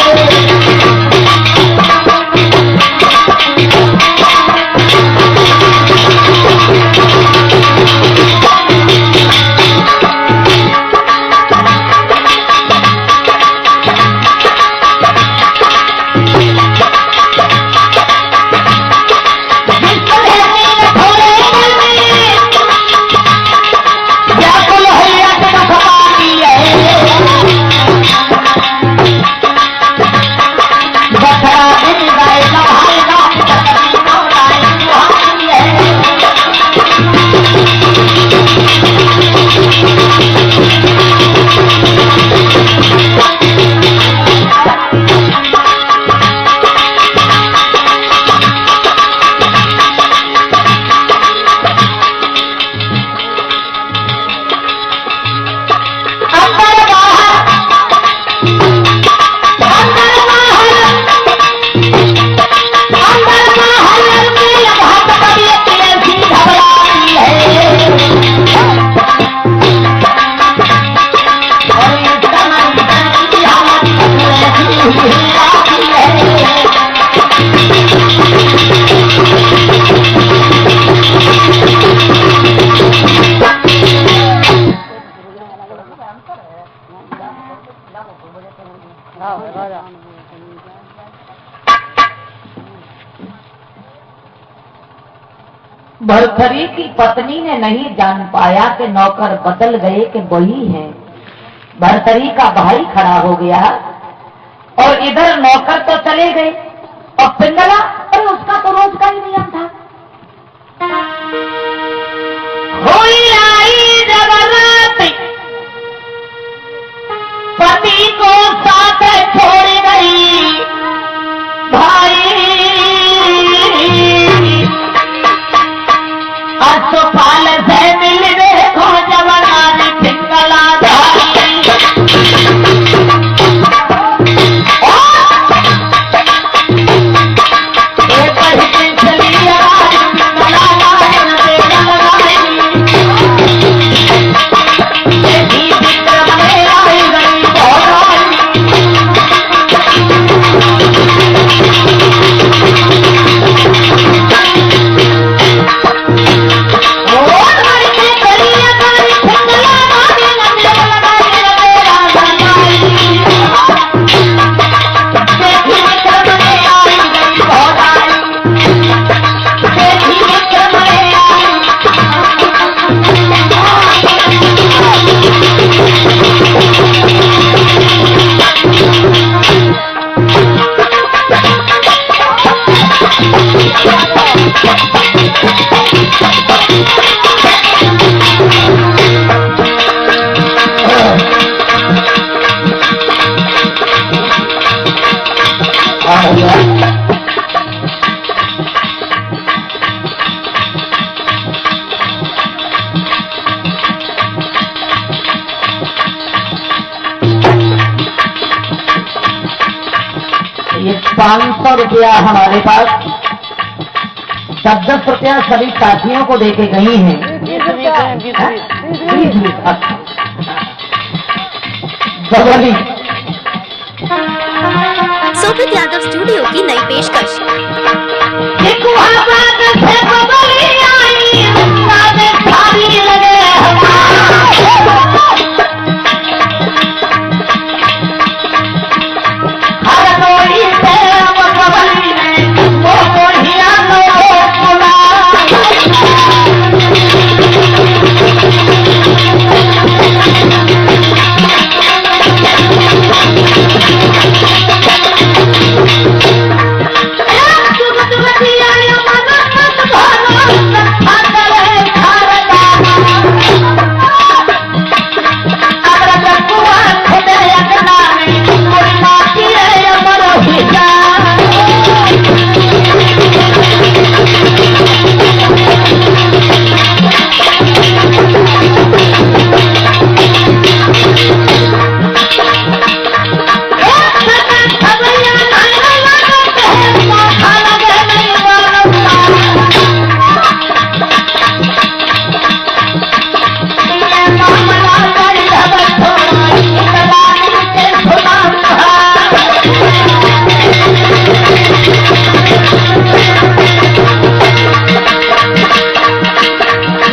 Speaker 1: भरथरी की पत्नी ने नहीं जान पाया कि नौकर बदल गए कि वही है। भरथरी का भाई खड़ा हो गया और इधर नौकर तो चले गए और पिंगला, अरे उसका तो रोज का ही नियम था। होई आई जबरत पति को साथ छोड़ गई, गोपाल से मिल देखो जवनान पिंगला ये 500 रुपया हमारे पास 10-10 रुपया सभी साथियों को देके गई हैं। 20 बबली
Speaker 2: शोभित यादव स्टूडियो की नई पेशकश।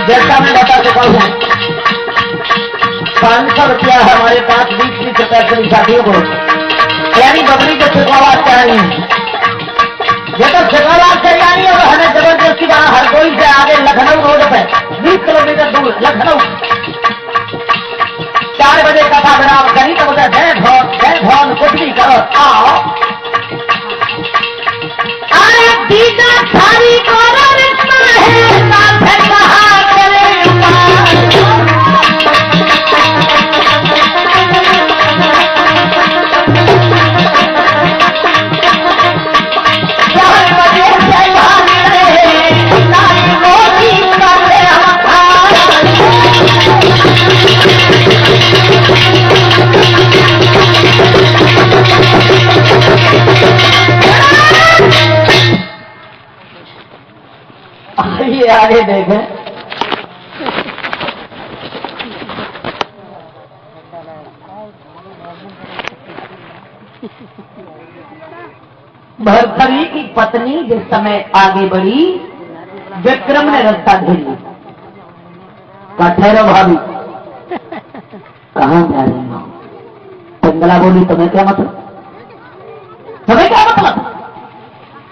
Speaker 1: जैसा मैं बता चुका हूँ 500 रुपया हमारे पास 20-20 रुपया सभी साथियों को, यानी बबली को सिखावाज चाहिए। ये तो सिखावाज चाहिए और हमें जबरदस्ती वहां हरदोई से आगे लखनऊ रोड पे 20 किलोमीटर दूर लखनऊ 4 बजे कथा विराम करी तो उसे जय भवन कुछ भी करो आओ। अरे दीदा सारी को रिश्ता है साथ कहा करे ये आगे देखें भरथरी की पत्नी जिस समय आगे बढ़ी विक्रम ने रास्ता घेर लिया। ठहरो भाभी कहाँ जा रही हो? पिंगला बोली तुम्हें क्या मतलब? तुम्हें क्या मतलब?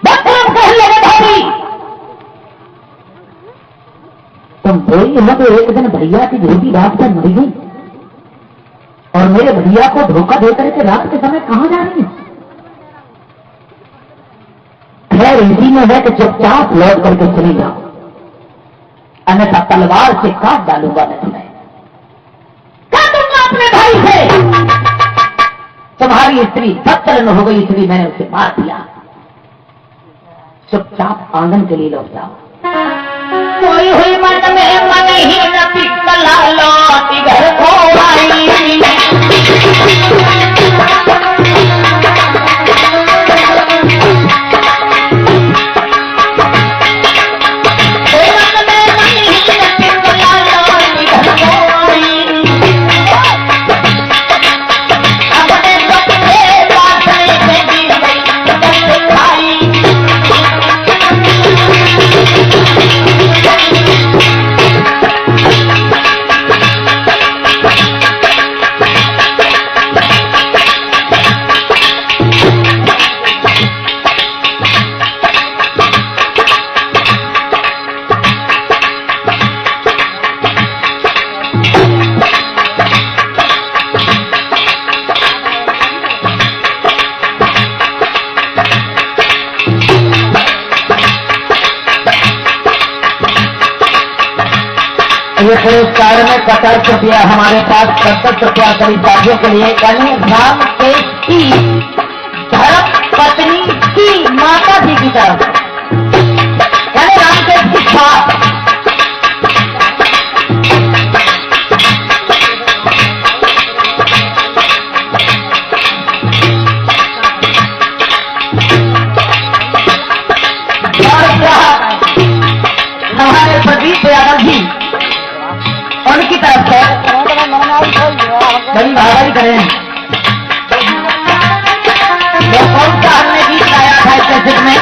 Speaker 1: विक्रम कहने लगे भाभी तुम बोली हो तो एक दिन भैया की झूठी बात पर मरी गई और मेरे भैया को धोखा देकर के रात के समय कहां जा रही है? खैर इसी में है कि चुपचाप लौट करके चली जाओ, अन्यथा तलवार से काट डालूंगा मैं तुम्हें। क्या दूंगा अपने भाई से? तुम्हारी स्त्री भक्तरन हो गई इसलिए मैंने उसे मार दिया। चुपचाप आंगन के लिए लौट जाओ। कोई हुई मन में ये पुरस्कार में 50 रुपया हमारे पास 10 रुपया करीब राज्यों के लिए, यानी राम के की धर्म पत्नी की माता जी की तरफ, यानी राम के की छाप। हमारे प्रदीप यादव जी उनकी तरफ से बड़ी भागाई करें। कौन सा हमने गीत गाया था इस कैसेट में?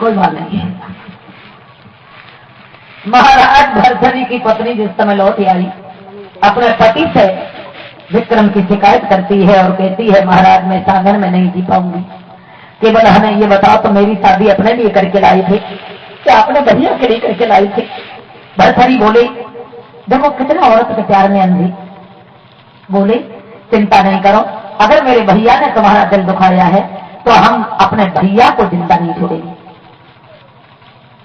Speaker 1: कोई बात नहीं। महाराज भरथरी की पत्नी जिस समय लौट आई अपने पति से विक्रम की शिकायत करती है और कहती है, महाराज मैं सागर में नहीं जी पाऊंगी, केवल हमें ये बताओ तो मेरी शादी अपने लिए करके लाई थे क्या अपने भैया के लिए करके लाई थी? भरथरी बोले, देखो कितना औरत के प्यार में अंधी। बोले चिंता नहीं करो, अगर मेरे भैया ने तुम्हारा दिल दुखाया है तो हम अपने भैया को जिंदा नहीं छोड़ेंगे।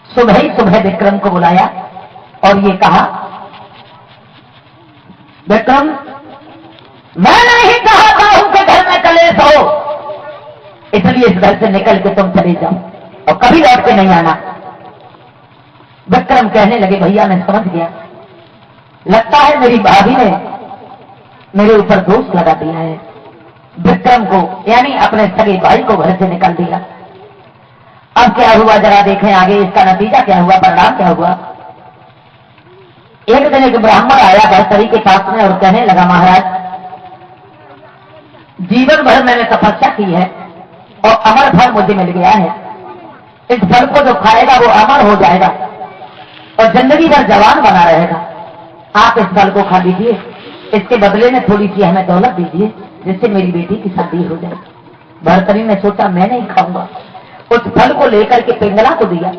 Speaker 1: सुबह ही सुबह विक्रम को बुलाया और ये कहा, विक्रम मैं नहीं चाहता हूं कि घर में कलेश हो, इसलिए इस घर से निकल के तुम चले जाओ और कभी लौट के नहीं आना। विक्रम कहने लगे, भैया मैं समझ गया, लगता है मेरी भाभी ने मेरे ऊपर दोष लगा दिया है। विक्रम को यानी अपने सगे भाई को घर से निकाल दिया। अब क्या हुआ जरा देखें आगे, इसका नतीजा क्या हुआ, परिणाम क्या हुआ। एक दिन एक ब्राह्मण आया भरथरी के पास में और कहने लगा, महाराज जीवन भर मैंने तपस्या की है और अमर फल मुझे मिल गया है, इस फल को जो खाएगा वो अमर हो जाएगा और जिंदगी भर जवान बना रहेगा। आप इस फल को खा लीजिए, इसके बदले में थोड़ी सी हमें दौलत दीजिए जिससे मेरी बेटी की शादी हो जाए। भरथरी ने सोचा मैं नहीं खाऊंगा, उस फल को लेकर के पिंगला को दिया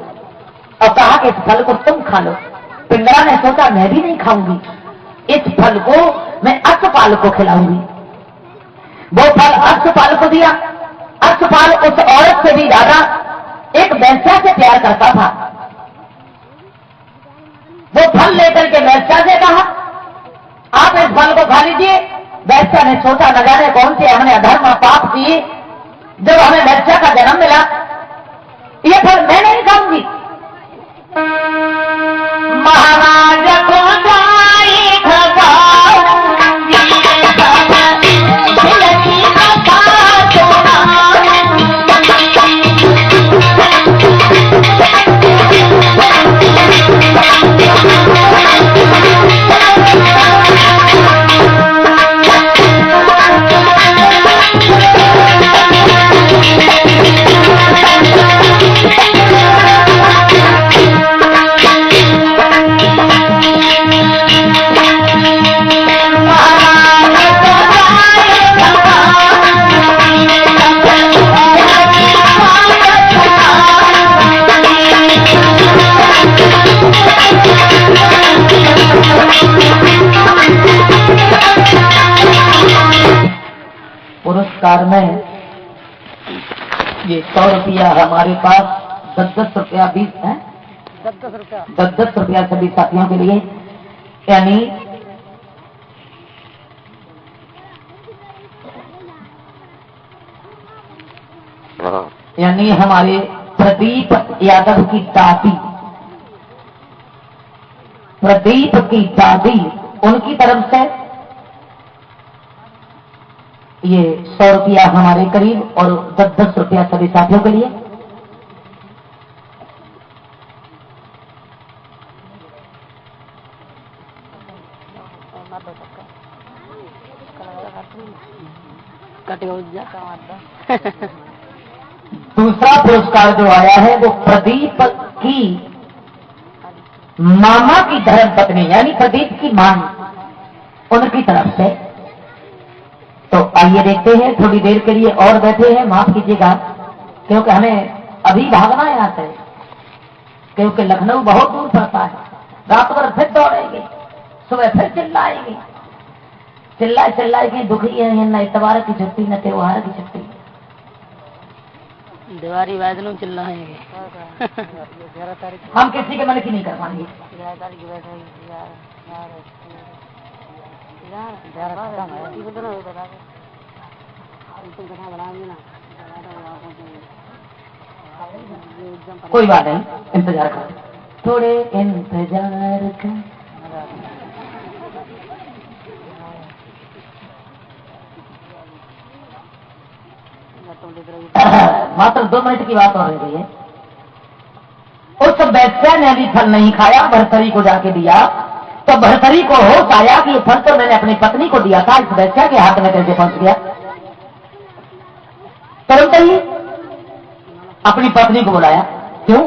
Speaker 1: और कहा कि इस फल को तुम खा लो। पिंगला ने सोचा मैं भी नहीं खाऊंगी, इस फल को मैं अश्वपाल को खिलाऊंगी। वो फल अश्वपाल को दिया। अश्वपाल उस औरत से भी ज्यादा एक वैश्या से प्यार करता था। वो फल लेकर के वैश्या से कहा, आप इस फल को खा लीजिए। वैश्या ने सोचा न जाने कौन से हमने अधर्म और पाप किए जब हमें वैश्या का जन्म मिला, ये फल मैं नहीं खाऊंगी। महाराज को जाई खगाऊंगी, दिलकी कथा पुरस्कार में ये 100 रुपया हमारे पास 10-10 रुपया 20 है, 10-10 रुपया सभी साथियों के लिए, यानी हमारे प्रदीप यादव की दादी, प्रदीप की दादी, उनकी तरफ से ये 100 रुपया हमारे करीब और 10-10 रुपया सभी साथियों के लिए। दूसरा पुरस्कार जो आया है वो प्रदीप की मामा की धर्म पत्नी यानी प्रदीप की मां, उनकी तरफ से। तो आइए देखते हैं, थोड़ी देर के लिए और बैठे हैं, माफ कीजिएगा क्योंकि हमें अभी भागना है यहाँ से, क्योंकि लखनऊ बहुत दूर पड़ता है। रात भर फिर दौड़ेंगे, सुबह फिर चिल्लाएंगे, चिल्लाएंगे, दुखी है न इतवार की छुट्टी न त्योहार की छुट्टी,
Speaker 3: दिवाली वादनों चिल्लाएंगे।
Speaker 1: हम किसी के मन की नहीं कर पाएंगे। कोई बात नहीं, इंतजार कर, थोड़े इंतजार कर। मात्र 2 मिनट की बात हो रही है। उस वैश्या ने भी फल नहीं खाया, भरथरी को जाके दिया, तो भरथरी को होश आया कि ये फल तो मैंने अपनी पत्नी को दिया था, इस वैश्या के हाथ में कैसे पहुंच गया। तुरंत ही अपनी पत्नी को बुलाया, क्यों,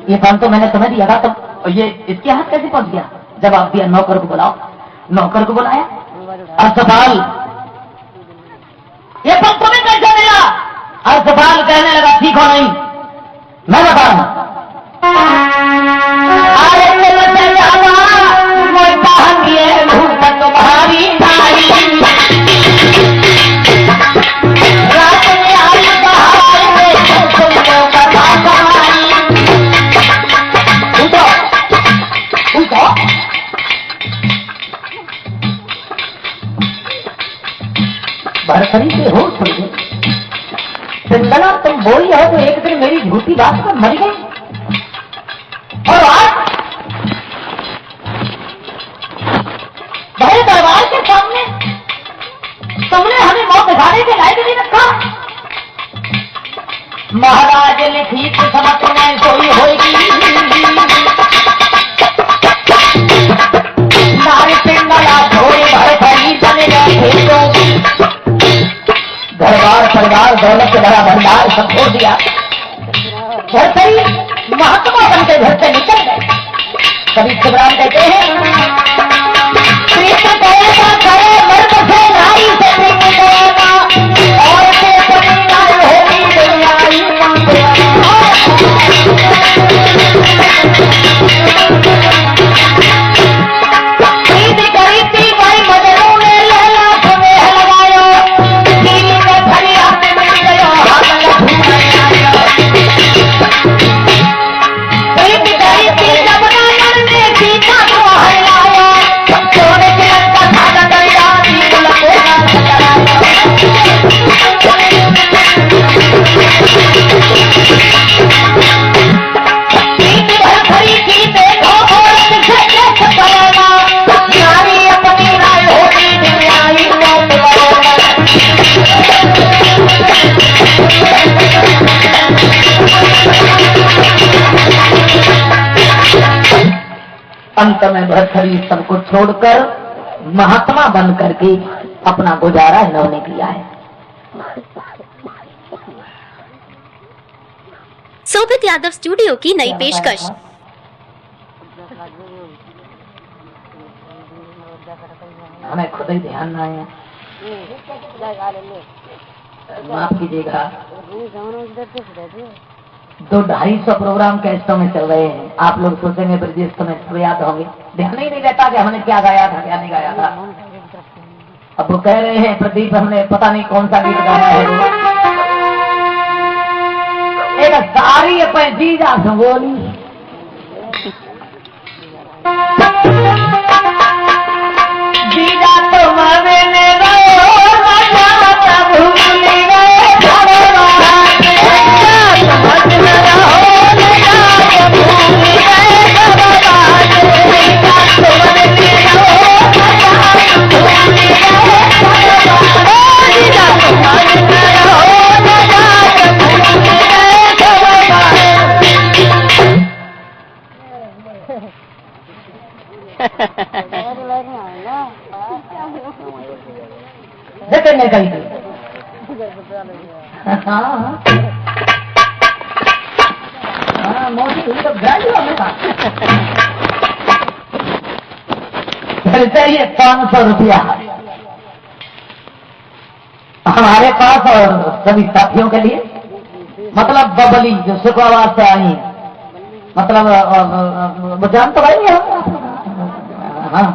Speaker 1: ये फल तो मैंने तुम्हें दिया था, तो ये इसके हाथ कैसे पहुंच गया। जवाब दिया, नौकर को बुलाओ। नौकर को बुलाया, अर्शपाल ये फल तुम्हें कैसे मिला। अर्शपाल कहने लगा, ठीक हो नहीं, मैं बताऊं। तुम्हारी भरथरी से हो समझे, सिंदना तुम बोली हो तो एक दिन मेरी झूठी बात पर मर गई, और आज बड़े दरबार के सामने तुमने हमें मौत दिखाने के लायक नहीं रखा। महाराज लिखी किस्मत में कोई होगी, नारी पिंगला धोए भरथरी बन गए। दरबार परिवार दौलत से भरा भंडार सब छोड़ दिया, भरथरी महात्मा बन के घर से निकल गए। कभी शिवराम कहते हैं, अंत में भरथरी सबको छोड़कर महात्मा बन करके अपना गुजारा इन्होंने किया है।
Speaker 2: शोभित यादव स्टूडियो की नई पेशकश।
Speaker 1: हमें खुद ही ध्यान ना आया, माफ कीजिएगा। 200-250 प्रोग्राम कैस्टों में चल रहे हैं। आप लोग सोचेंगे ब्रजेश तो में सब याद होंगे, ध्यान ही नहीं रहता कि हमने क्या गाया था क्या नहीं गाया था। अब वो कह रहे हैं प्रदीप हमने पता नहीं कौन सा गीत गाया है वो। एक सारी अपन जीजा संगोली जीजा तो मैंने देखने कहीं हाँ मोदी हुई तो गाड़ी होगा चाहिए 500 रुपया हमारे पास और सभी साथियों के लिए, मतलब बबली जो शुक्रवार से आई, मतलब जान तो भाई हाँ